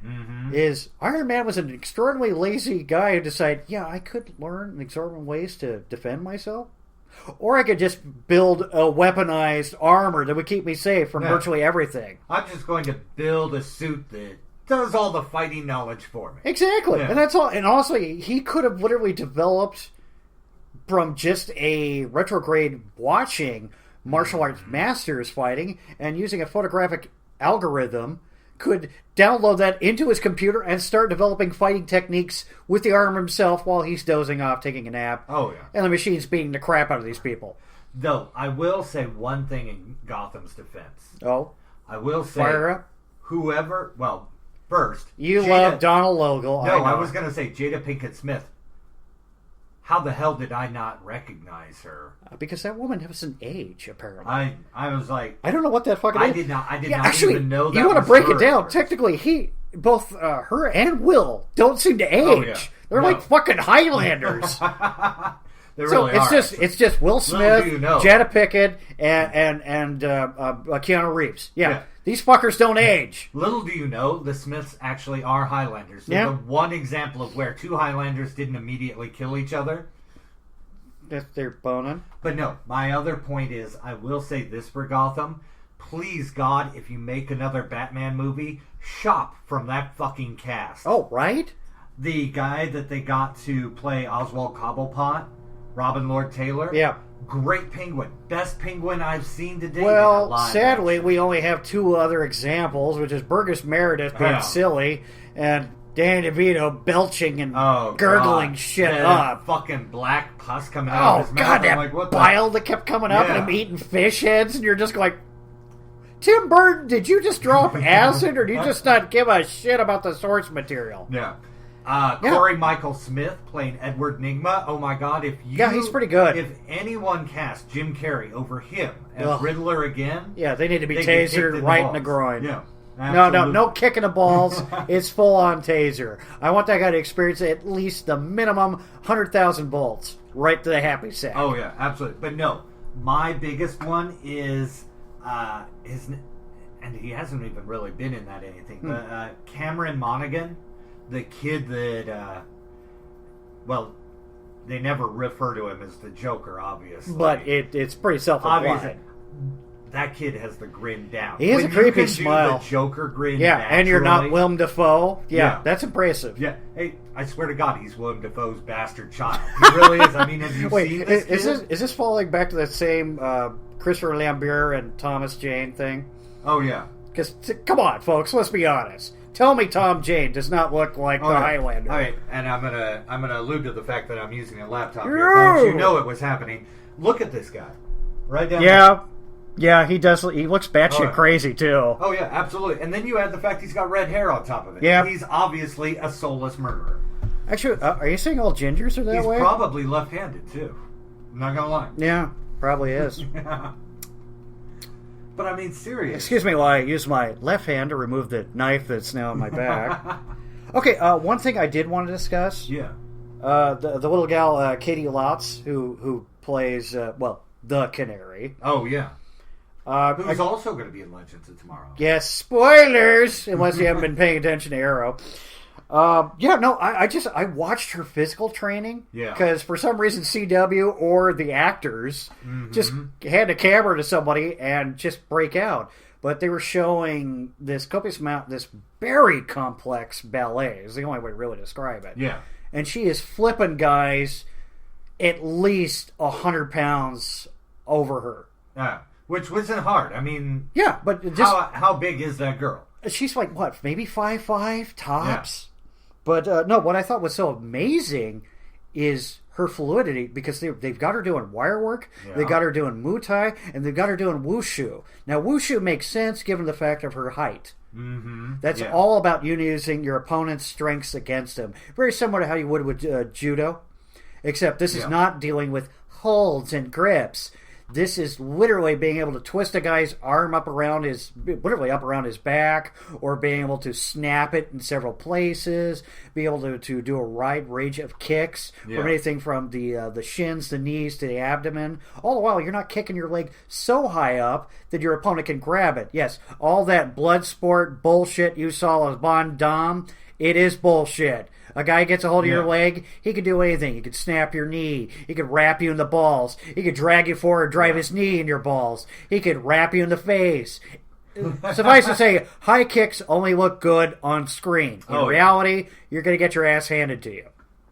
is Iron Man was an extraordinarily lazy guy who decided, yeah, I could learn exorbitant ways to defend myself. Or I could just build a weaponized armor that would keep me safe from virtually everything. I'm just going to build a suit that does all the fighting knowledge for me. Exactly. Yeah. And that's all. And honestly, he could have literally developed from just a retrograde watching martial arts masters fighting and using a photographic algorithm could download that into his computer and start developing fighting techniques with the arm himself while he's dozing off, taking a nap. Oh, yeah. And the machine's beating the crap out of these people. Though, I will say one thing in Gotham's defense. Oh, I will say, fire up. whoever, well, first, You Jada- love Donald Logal. No, I know. was going to say Jada Pinkett Smith. How the hell did I not recognize her? Because that woman doesn't age, apparently. I was like, I don't know what that fucking I is. did not Actually, even know that. you want to was break her it down. at first. Technically, both her and Will don't seem to age. Oh, yeah. They're No. like fucking Highlanders. They So really it's are. just Will Smith, do you know. Jada Pickett, and Keanu Reeves. Yeah. These fuckers don't age. Little do you know, the Smiths actually are Highlanders. So Yeah. the one example of where two Highlanders didn't immediately kill each other. If they're boning. But no, my other point is, I will say this for Gotham. Please, God, if you make another Batman movie, shop from that fucking cast. Oh, right? The guy that they got to play Oswald Cobblepot, Robin Lord Taylor. Yeah. Great Penguin. Best Penguin I've seen to date. in a Well, live sadly, action. we only have 2 other examples, which is Burgess Meredith being Yeah. silly and Danny DeVito belching and Oh, gurgling God. shit That up. Fucking black pus coming out Oh, of his mouth. God, I'm that like, what the- bile that kept coming up and Yeah. him eating fish heads, and you're just like, Tim Burton, did you just drop acid, or do you just not give a shit about the source material? Yeah. Yeah. Corey Michael Smith playing Edward Nygma. Oh my God! Yeah, he's pretty good. If anyone cast Jim Carrey over him as Ugh. Riddler again, Yeah, they need to be they get kicked tasered in right in balls. the groin. Yeah. No kicking the balls. It's full on taser. I want that guy to experience at least the minimum 100,000 volts right to the happy sack. Oh yeah, absolutely. But no, my biggest one is and he hasn't even really been in that anything. But Cameron Monaghan, the kid that, well, they never refer to him as the Joker, obviously. But it's pretty obviously, self-implied. that kid has the grin down. He has When a creepy you can smile. Do the Joker grin. Yeah, and you're not naturally- Willem Dafoe. Yeah, Yeah. that's impressive. Yeah, hey, I swear to God, he's Willem Dafoe's bastard child. He really is. I mean, have you Wait, seen this kid? is this falling back to that same Christopher Lambert and Thomas Jane thing? Oh yeah. Because, come on, folks, let's be honest. Tell me Tom Jane does not look like the Highlander. All right, and I'm gonna allude to the fact that I'm using a laptop here, Yeah. folks. You know it was happening. Look at this guy, right down there. Yeah, he does. He looks batshit Oh, yeah. crazy, too. Oh yeah, absolutely. And then you add the fact he's got red hair on top of it. Yeah. He's obviously a soulless murderer. Actually, are you saying all gingers are that He's way? probably left-handed too. I'm not gonna lie. Yeah, probably is. But I mean, serious. Excuse me while I use my left hand to remove the knife that's now on my back. Okay, one thing I did want to discuss. Yeah. The little gal, Katie Lotz, who plays, the Canary. Oh yeah. Who's I- also going to be in Legends of Tomorrow? Yes, spoilers, unless you haven't been paying attention to Arrow. I watched her physical training. Yeah. Because for some reason CW or the actors just hand a camera to somebody and just break out. but they were showing this copious amount, this very complex ballet is the only way to really describe it. Yeah. And she is flipping guys at least 100 pounds over her. Which wasn't hard. I mean, yeah, but just how big is that girl? She's like, what, maybe 5'5" tops? Yeah. But no, what I thought was so amazing is her fluidity, because they've got her doing wire work, they've got her doing Muay Thai, and they've got her doing Wushu. Now, Wushu makes sense given the fact of her height. Mm-hmm. That's all about you using your opponent's strengths against him. Very similar to how you would with Judo, except this is not dealing with holds and grips. This is literally being able to twist a guy's arm up around his back, or being able to snap it in several places, be able to do a wide range of kicks from anything from the shins, the knees, to the abdomen. All the while, you're not kicking your leg so high up that your opponent can grab it. Yes, all that blood sport bullshit you saw as Van Damme, it is bullshit. A guy gets a hold of your leg, he can do anything. He could snap your knee. He could wrap you in the balls. He could drag you forward, drive his knee in your balls. He could wrap you in the face. Suffice to say, high kicks only look good on screen. In reality, you're going to get your ass handed to you.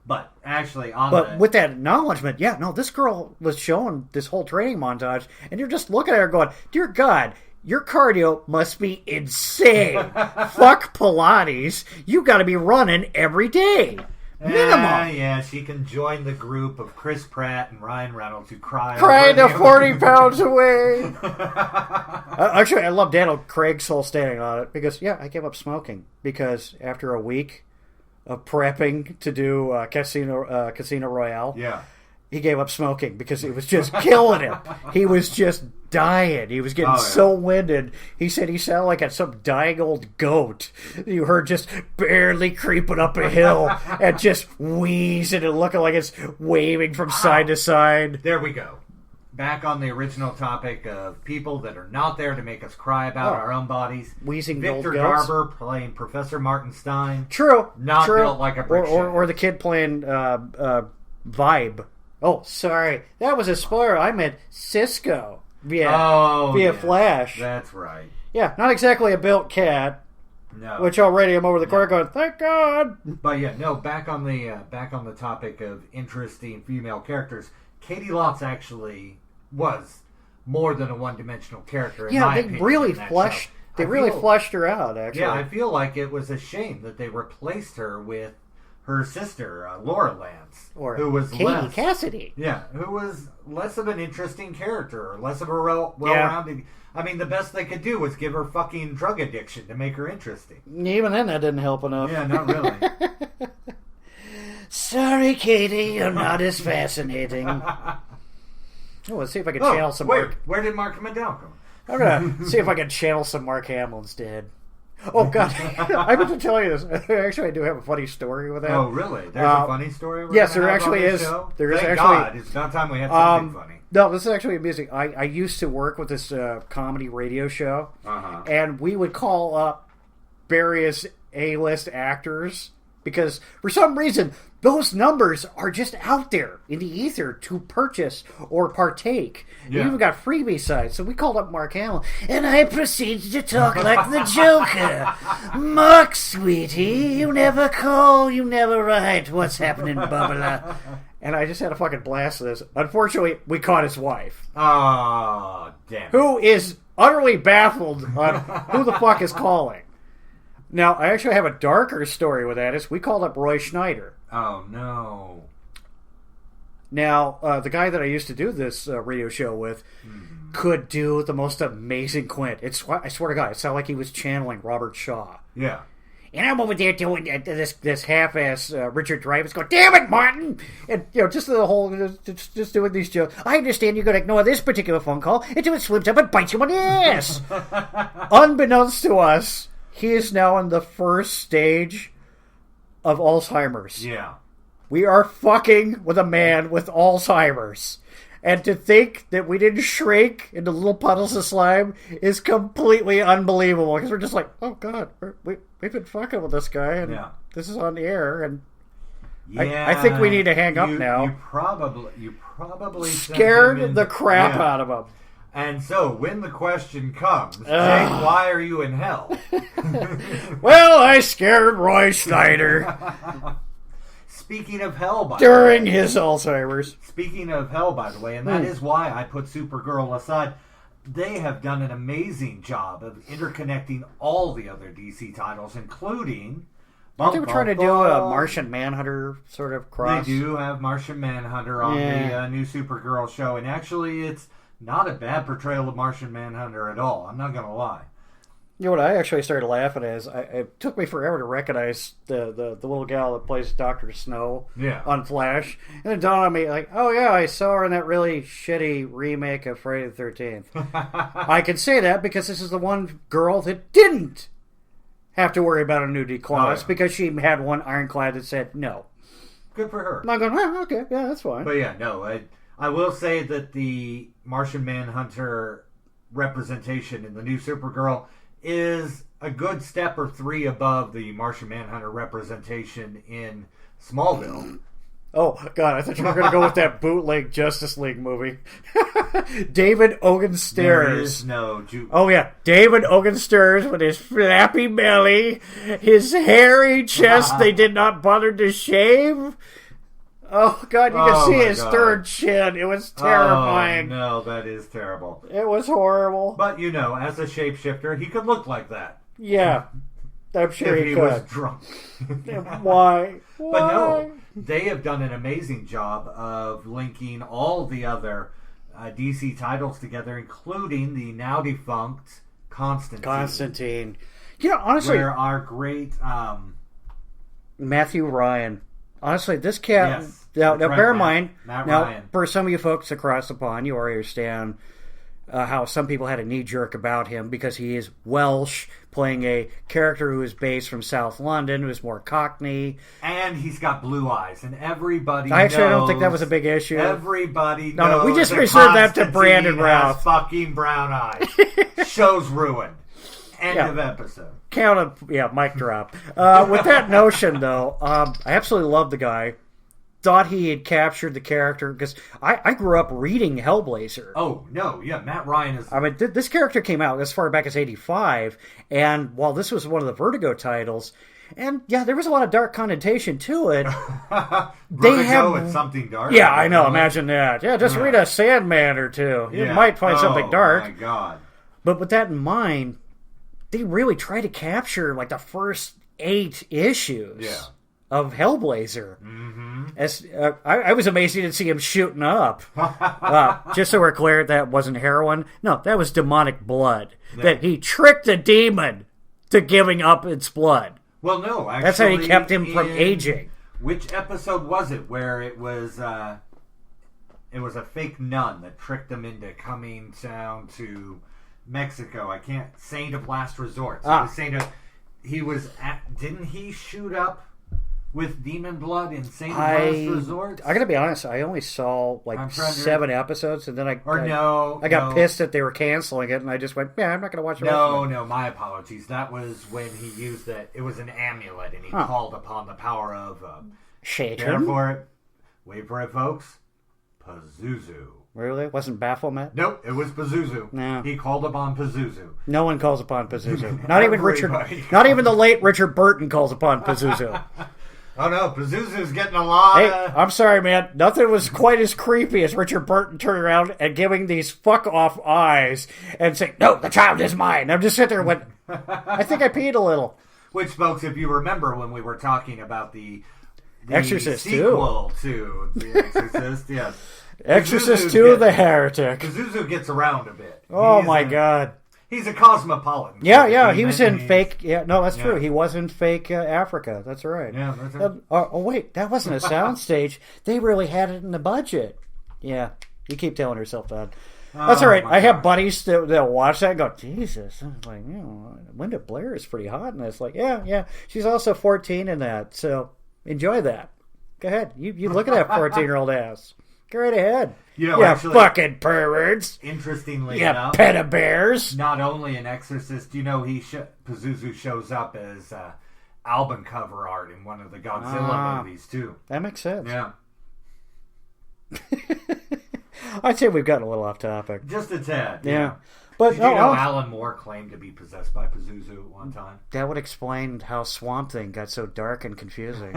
But actually, with that acknowledgement, this girl was showing this whole training montage, and you're just looking at her going, dear God, your cardio must be insane. Fuck Pilates. You got to be running every day. Minimum. Yeah, she can join the group of Chris Pratt and Ryan Reynolds who cry to 40 pounds away. Actually, I love Daniel Craig's whole standing on it because, I gave up smoking because after a week of prepping to do Casino Royale, he gave up smoking because it was just killing him. He was just dying. He was getting so winded. He said he sounded like some dying old goat you heard just barely creeping up a hill and just wheezing and looking like it's waving from side to side. There we go. Back on the original topic of people that are not there to make us cry about our own bodies. Wheezing Victor gold goats. Garber playing Professor Martin Stein. True. Not built like a brick shit. Or the kid playing Vibe. Oh, sorry. That was a spoiler. I meant Cisco via Flash. That's right. Yeah, not exactly a built cat. No. Which already I'm over the corner going, thank God. But back on the topic of interesting female characters, Katie Lotz actually was more than a one-dimensional character. In my opinion, really in fleshed. They really fleshed her out. Actually, I feel like it was a shame that they replaced her with her sister, Laura Lance, who was Katie Cassidy. Yeah, who was less of an interesting character, or less of a well-rounded. I mean, the best they could do was give her fucking drug addiction to make her interesting. Even then, that didn't help enough. Yeah, not really. Sorry, Katie, you're not as fascinating. Let's see if I can channel some Mark. Where did Mark Mandel go? I'm going to see if I can channel some Mark Hamlin's dead. Oh, God. I meant to tell you this. Actually, I do have a funny story with that. Oh, really? There's a funny story? Yes, there actually is. There is. Thank God. It's about time we had something funny. No, this is actually amusing. I used to work with this comedy radio show, and we would call up various A-list actors because, for some reason, those numbers are just out there in the ether to purchase or partake. Yeah. You even got freebie sites. So we called up Mark Hamill, and I proceeded to talk like the Joker. Mark, sweetie, you never call, you never write. What's happening, Bubba? And I just had a fucking blast of this. Unfortunately, we caught his wife. Oh, damn it. Who is utterly baffled on who the fuck is calling. Now, I actually have a darker story with that. We called up Roy Schneider. Oh, no. Now, the guy that I used to do this radio show with could do the most amazing Quint. I swear to God, it sounded like he was channeling Robert Shaw. Yeah. And I'm over there doing this half-ass Richard Dreyfuss going, damn it, Martin! And, just the whole, just doing these jokes. I understand you're going to ignore this particular phone call until it slips up and bites you on the ass. Unbeknownst to us, he is now in the first stage of Alzheimer's. Yeah. We are fucking with a man with Alzheimer's. And to think that we didn't shrink into little puddles of slime is completely unbelievable. Because we're just like, oh, God, we've been fucking with this guy, and this is on the air, and I think we need to hang up now. You probably scared the crap out of him. And so, when the question comes, Jake, why are you in hell? Well, I scared Roy Schneider. Speaking of hell, by during the way, his Alzheimer's. Speaking of hell, by the way, and that is why I put Supergirl aside. They have done an amazing job of interconnecting all the other DC titles, including... They were trying to do a Martian Manhunter sort of cross. They do have Martian Manhunter on the new Supergirl show, and actually it's not a bad portrayal of Martian Manhunter at all. I'm not going to lie. You know what I actually started laughing as? It took me forever to recognize the little gal that plays Dr. Snow on Flash. And it dawned on me, like, oh yeah, I saw her in that really shitty remake of Friday the 13th. I can say that because this is the one girl that didn't have to worry about a nudity clause because she had one ironclad that said no. Good for her. And I'm going, oh, okay, yeah, that's fine. But yeah, no, I will say that the Martian Manhunter representation in the new Supergirl is a good step or three above the Martian Manhunter representation in Smallville. Oh, God, I thought you were going to go with that bootleg Justice League movie. David Ogensters. There is no... Oh, yeah. David Ogensters with his flappy belly, his hairy chest they did not bother to shave. Oh, God, you can see his third chin. It was terrifying. Oh, no, that is terrible. It was horrible. But, you know, as a shapeshifter, he could look like that. Yeah. I'm sure if he could. Was drunk. Why? But no, they have done an amazing job of linking all the other DC titles together, including the now defunct Constantine. You know, honestly... Where our great... Matthew Ryan... Honestly, this cat... Yes, now bear in mind... Matt now, Ryan. For some of you folks across the pond, you already understand how some people had a knee-jerk about him because he is Welsh, playing a character who is based from South London, who is more Cockney. And he's got blue eyes, and everybody I knows... don't think that was a big issue. Everybody knows... No, we just reserved that to Brandon Routh. Fucking brown eyes. Show's ruined. End of episode. Mic drop. With that notion, though, I absolutely love the guy. Thought he had captured the character because I grew up reading Hellblazer. Oh, no, yeah, Matt Ryan is... I mean, this character came out as far back as 85, and while this was one of the Vertigo titles, and yeah, there was a lot of dark connotation to it. Vertigo and something dark? Yeah, I know, imagine that. Yeah, just read a Sandman or two. You might find something dark. Oh, my God. But with that in mind, they really try to capture, like, the first 8 issues of Hellblazer. Mm-hmm. As I was amazed he didn't see him shooting up. Just so we're clear, that wasn't heroin. No, that was demonic blood. Yeah. That he tricked the demon to giving up its blood. Well, no, actually... That's how he kept him from aging. Which episode was it where it was a fake nun that tricked him into coming down to Mexico? I can't... Saint of Last Resort. Didn't he shoot up with demon blood in Saint of Last Resort? I gotta be honest, I only saw like 7 episodes, and then I got pissed that they were canceling it, and I just went, yeah, I'm not gonna watch it. No, my apologies. That was when he used it. It was an amulet, and he called upon the power of Satan. Prepare for it. Wait for it, folks. Pazuzu. Really? Wasn't Baphomet? Nope, it was Pazuzu. No. He called upon Pazuzu. No one calls upon Pazuzu. Not even Richard. Not even the late Richard Burton calls upon Pazuzu. Oh no, Pazuzu's getting a lot. Hey, I'm sorry, man. Nothing was quite as creepy as Richard Burton turning around and giving these fuck off eyes and saying, "No, the child is mine." I'm just sitting there and went, I think I peed a little. Which, folks, if you remember when we were talking about the Exorcist sequel to The Exorcist, yes. Exorcist 2, The Heretic. Pazuzu gets around a bit. Oh my God. He's a cosmopolitan. Yeah, he was in fake... Yeah, no, that's true. He was in fake Africa. That's right. Yeah, that's right. Oh, wait, that wasn't a soundstage. They really had it in the budget. Yeah, you keep telling yourself that. That's all right. I have buddies that watch that and go, Jesus. I'm like, Linda Blair is pretty hot in this. Like, yeah. She's also 14 in that, so enjoy that. Go ahead. You look at that 14-year-old ass. Go right ahead. Actually, fucking perverts. Interestingly enough, peta-bears. Not only in Exorcist, Pazuzu shows up as album cover art in one of the Godzilla movies, too. That makes sense. Yeah. I'd say we've gotten a little off topic. Just a tad. Yeah. But did you know Alan Moore claimed to be possessed by Pazuzu at one time? That would explain how Swamp Thing got so dark and confusing.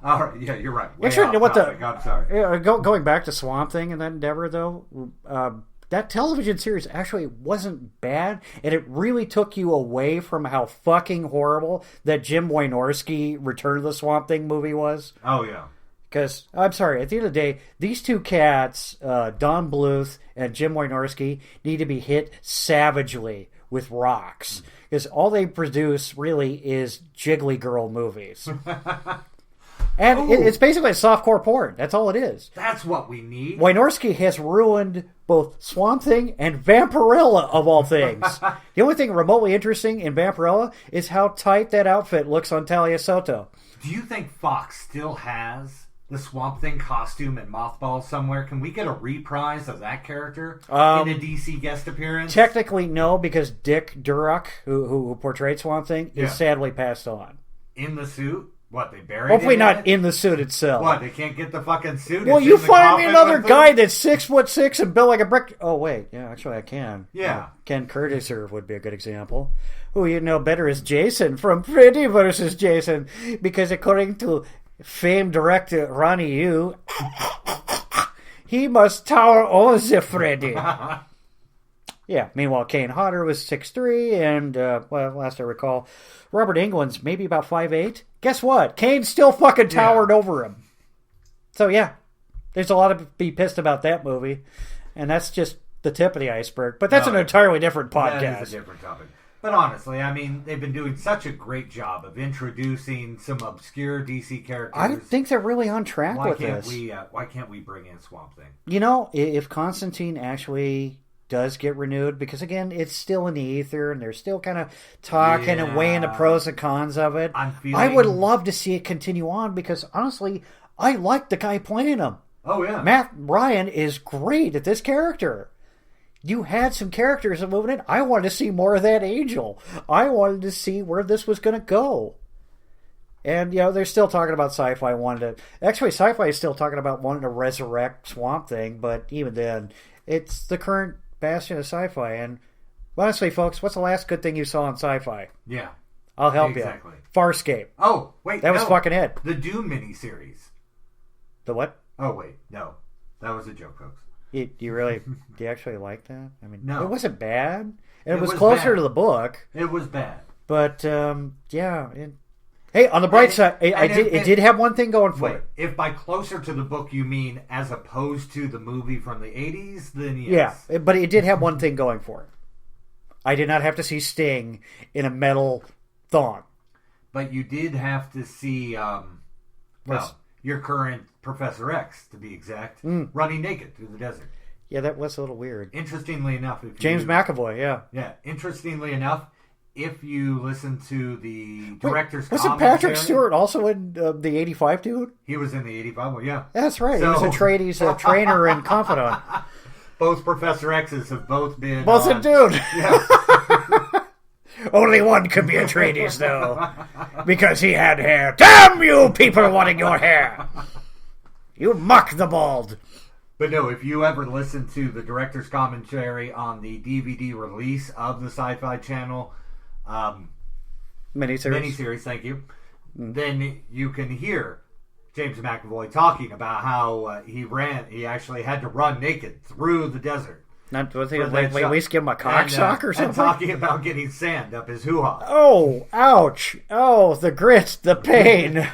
All right, yeah, you're right. I'm sorry. Going back to Swamp Thing and that endeavor, though, that television series actually wasn't bad, and it really took you away from how fucking horrible that Jim Wynorski Return of the Swamp Thing movie was. Oh, yeah. Because, I'm sorry, at the end of the day, these two cats, Don Bluth and Jim Wynorski, need to be hit savagely with rocks. Because all they produce really is jiggly girl movies. And it's basically a softcore porn. That's all it is. That's what we need. Wynorski has ruined both Swamp Thing and Vampirella, of all things. The only thing remotely interesting in Vampirella is how tight that outfit looks on Talia Soto. Do you think Fox still has the Swamp Thing costume and Mothball somewhere? Can we get a reprise of that character in a DC guest appearance? Technically, no, because Dick Durock, who portrayed Swamp Thing, is sadly passed on. In the suit? What, they buried Hopefully him not in the suit itself. What, they can't get the fucking suit? Well, you find me another guy that's 6'6" and built like a brick. Oh, wait. Yeah, actually, I can. Yeah. Ken Curtiser would be a good example. Who you know better as Jason from Freddy vs. Jason. Because according to famed director Ronnie Yu, he must tower over the Freddy. Yeah, meanwhile, Kane Hodder was 6'3", and, last I recall, Robert Englund's maybe about 5'8". Guess what? Kane still fucking towered over him. So, yeah, there's a lot to be pissed about that movie, and that's just the tip of the iceberg. But that's an entirely different podcast. That is a different topic. But honestly, I mean, they've been doing such a great job of introducing some obscure DC characters. I don't think they're really on track with this. Why can't we bring in Swamp Thing? You know, if Constantine actually does get renewed, because again, it's still in the ether and they're still kind of talking and weighing the pros and cons of it. I would love to see it continue on because honestly, I like the guy playing him. Oh yeah, Matt Ryan is great at this character. You had some characters moving in. I wanted to see more of that Angel. I wanted to see where this was going to go. And, you know, they're still talking about Sci-Fi Actually, Sci-Fi is still talking about wanting to resurrect Swamp Thing, but even then, it's the current bastion of Sci-Fi. And honestly, folks, what's the last good thing you saw on Sci-Fi? Yeah. I'll help you. Farscape. Oh, wait. That was fucking it. The Doom miniseries. The what? Oh, wait. No. That was a joke, folks. Do you actually like that? I mean, no. It wasn't bad. And it was closer to the book. It was bad. But, yeah. Hey, on the bright side, it did have one thing going for it. If by closer to the book you mean as opposed to the movie from the 80s, then yes. Yeah, but it did have one thing going for it. I did not have to see Sting in a metal thong. But you did have to see, your current Professor X, to be exact, running naked through the desert. Yeah, that was a little weird. Interestingly enough... James McAvoy, yeah. Yeah, interestingly enough, if you listen to the director's wasn't Patrick Stewart also in the 85 dude? He was in the 85 one, yeah. That's right. So, he was he's a trainer and confidant. Both Professor X's have both been... Both a dude. Yeah. Only one could be a Atreides, though. Because he had hair. Damn you, people wanting your hair! You mock the bald. But no, if you ever listen to the director's commentary on the DVD release of the Sci-Fi Channel miniseries, thank you, then you can hear James McAvoy talking about how he actually had to run naked through the desert. Not was he at least give him a cock sock or something? And talking about getting sand up his hoo-ha. Oh, ouch. Oh, the grit, the pain.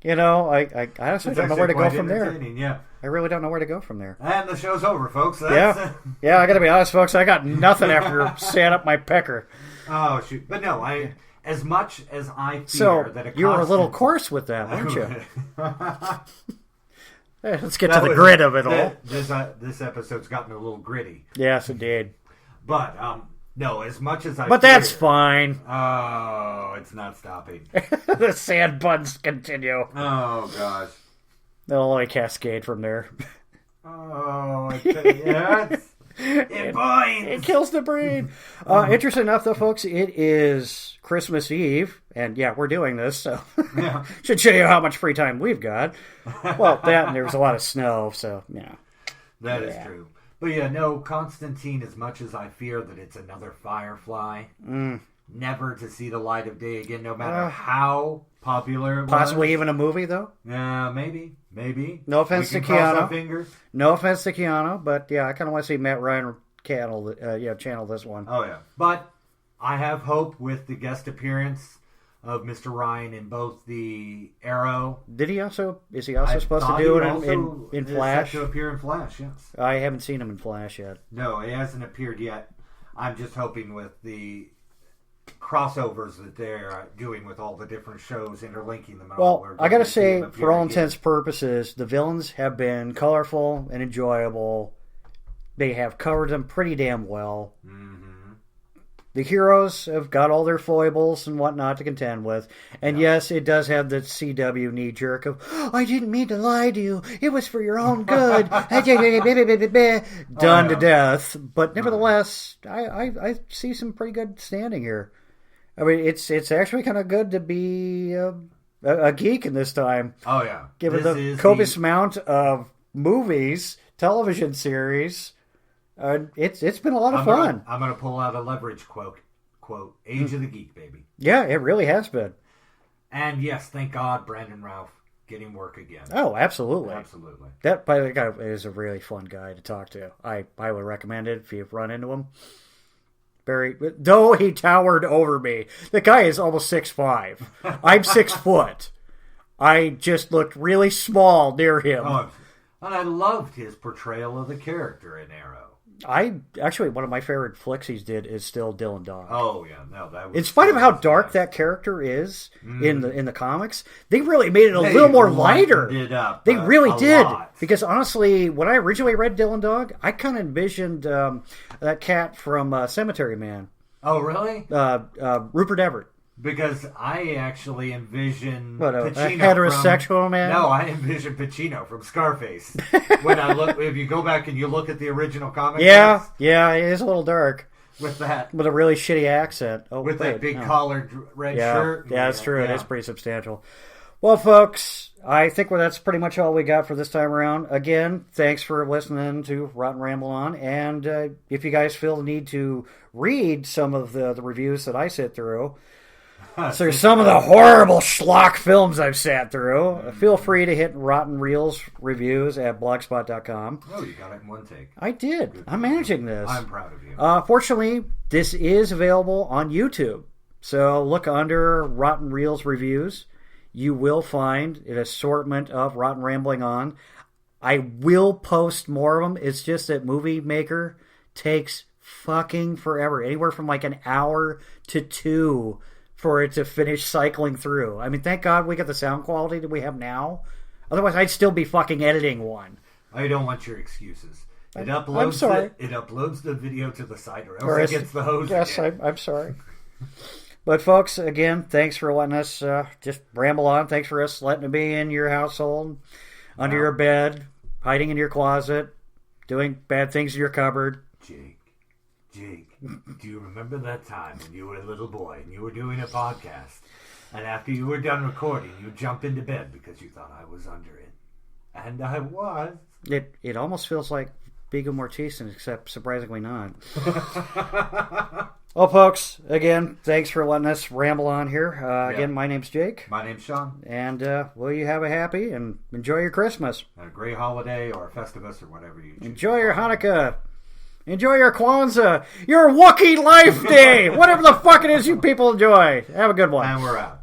You know, I honestly don't know where to go from there. Yeah. I really don't know where to go from there. And the show's over, folks. Yeah, I got to be honest, folks. I got nothing after sand up my pecker. Oh shoot! But no, as much as I fear that you were a little coarse with that, weren't you? Hey, let's get to the grit of it all. This episode's gotten a little gritty. Yes, indeed. But no, as much as I. But that's fine. Oh, it's not stopping. The sand buns continue. Oh gosh. They'll only cascade from there. Oh, yes. It kills the brain. Interesting enough, though, folks, it is Christmas Eve, and yeah, we're doing this, so Yeah. should show you how much free time we've got. Well, that and there was a lot of snow, so yeah. That is true. But yeah, no, Constantine, as much as I fear that it's another Firefly, never to see the light of day again, no matter how popular it was. Possibly even a movie, though? Yeah, maybe. No offense to cross our Keanu. fingers. No offense to Keanu, but yeah, I kind of want to see Matt Ryan channel this one. Oh, yeah. But I have hope with the guest appearance of Mr. Ryan in both the Arrow. Is he also supposed to do it in Flash? Set to appear in Flash, yes. I haven't seen him in Flash yet. No, he hasn't appeared yet. I'm just hoping with the crossovers that they're doing with all the different shows, interlinking them. Well, I gotta say, for all intents and purposes, the villains have been colorful and enjoyable. They have covered them pretty damn well. Mm-hmm. The heroes have got all their foibles and whatnot to contend with. And yes, it does have the CW knee-jerk of, I didn't mean to lie to you. It was for your own good. Done to death. But nevertheless, I see some pretty good standing here. I mean, it's actually kind of good to be a geek in this time. Oh, yeah. Given the copious amount of movies, television series... it's been a lot of fun. I'm going to pull out a leverage quote. Age of the Geek, baby. Yeah, it really has been. And yes, thank God, Brandon Routh getting work again. Oh, absolutely. Absolutely. That, by the way, guy is a really fun guy to talk to. I would recommend it if you've run into him. Though he towered over me. The guy is almost 6'5". I'm 6 foot. I just looked really small near him. Oh, and I loved his portrayal of the character in Arrow. One of my favorite flicks he's did is still Dylan Dog. Oh yeah, no, that was. In spite of how dark that character is in the comics, they really made it a little more lighter. They really did, because honestly, when I originally read Dylan Dog, I kind of envisioned that cat from Cemetery Man. Oh really? Rupert Everett. Because I actually envision Pacino a heterosexual man. No, I envision Pacino from Scarface. When I look, if you go back and you look at the original comic, yeah, it is a little dark with that, with a really shitty accent. That big collared red shirt. Yeah, that's true. Yeah. It is pretty substantial. Well, folks, I think that's pretty much all we got for this time around. Again, thanks for listening to Rotten Ramble On. And if you guys feel the need to read some of the reviews that I sit through. So some of the horrible schlock films I've sat through. Feel free to hit Rotten Reels reviews at blogspot.com. Oh, you got it in one take. I did. I'm managing this. I'm proud of you. Fortunately, this is available on YouTube. So look under Rotten Reels reviews. You will find an assortment of Rotten Rambling On. I will post more of them. It's just that Movie Maker takes fucking forever. Anywhere from like an hour to 2 for it to finish cycling through. I mean, thank God we got the sound quality that we have now. Otherwise, I'd still be fucking editing one. I don't want your excuses. It uploads the video to the site, or else it gets the hose. Yes, I'm sorry. But folks, again, thanks for letting us just ramble on. Thanks for us letting it be in your household, under your bed, hiding in your closet, doing bad things in your cupboard. Jake, do you remember that time when you were a little boy and you were doing a podcast, and after you were done recording, you jumped into bed because you thought I was under it? And I was. It almost feels like Viggo Mortensen, except surprisingly not. Well, folks, again, thanks for letting us ramble on here. Again, my name's Jake. My name's Shawn. And will you have a happy and enjoy your Christmas. And a great holiday or a Festivus or whatever you choose. Enjoy your Hanukkah. Enjoy your Kwanzaa, your Wookiee Life Day, whatever the fuck it is you people enjoy. Have a good one. And we're out.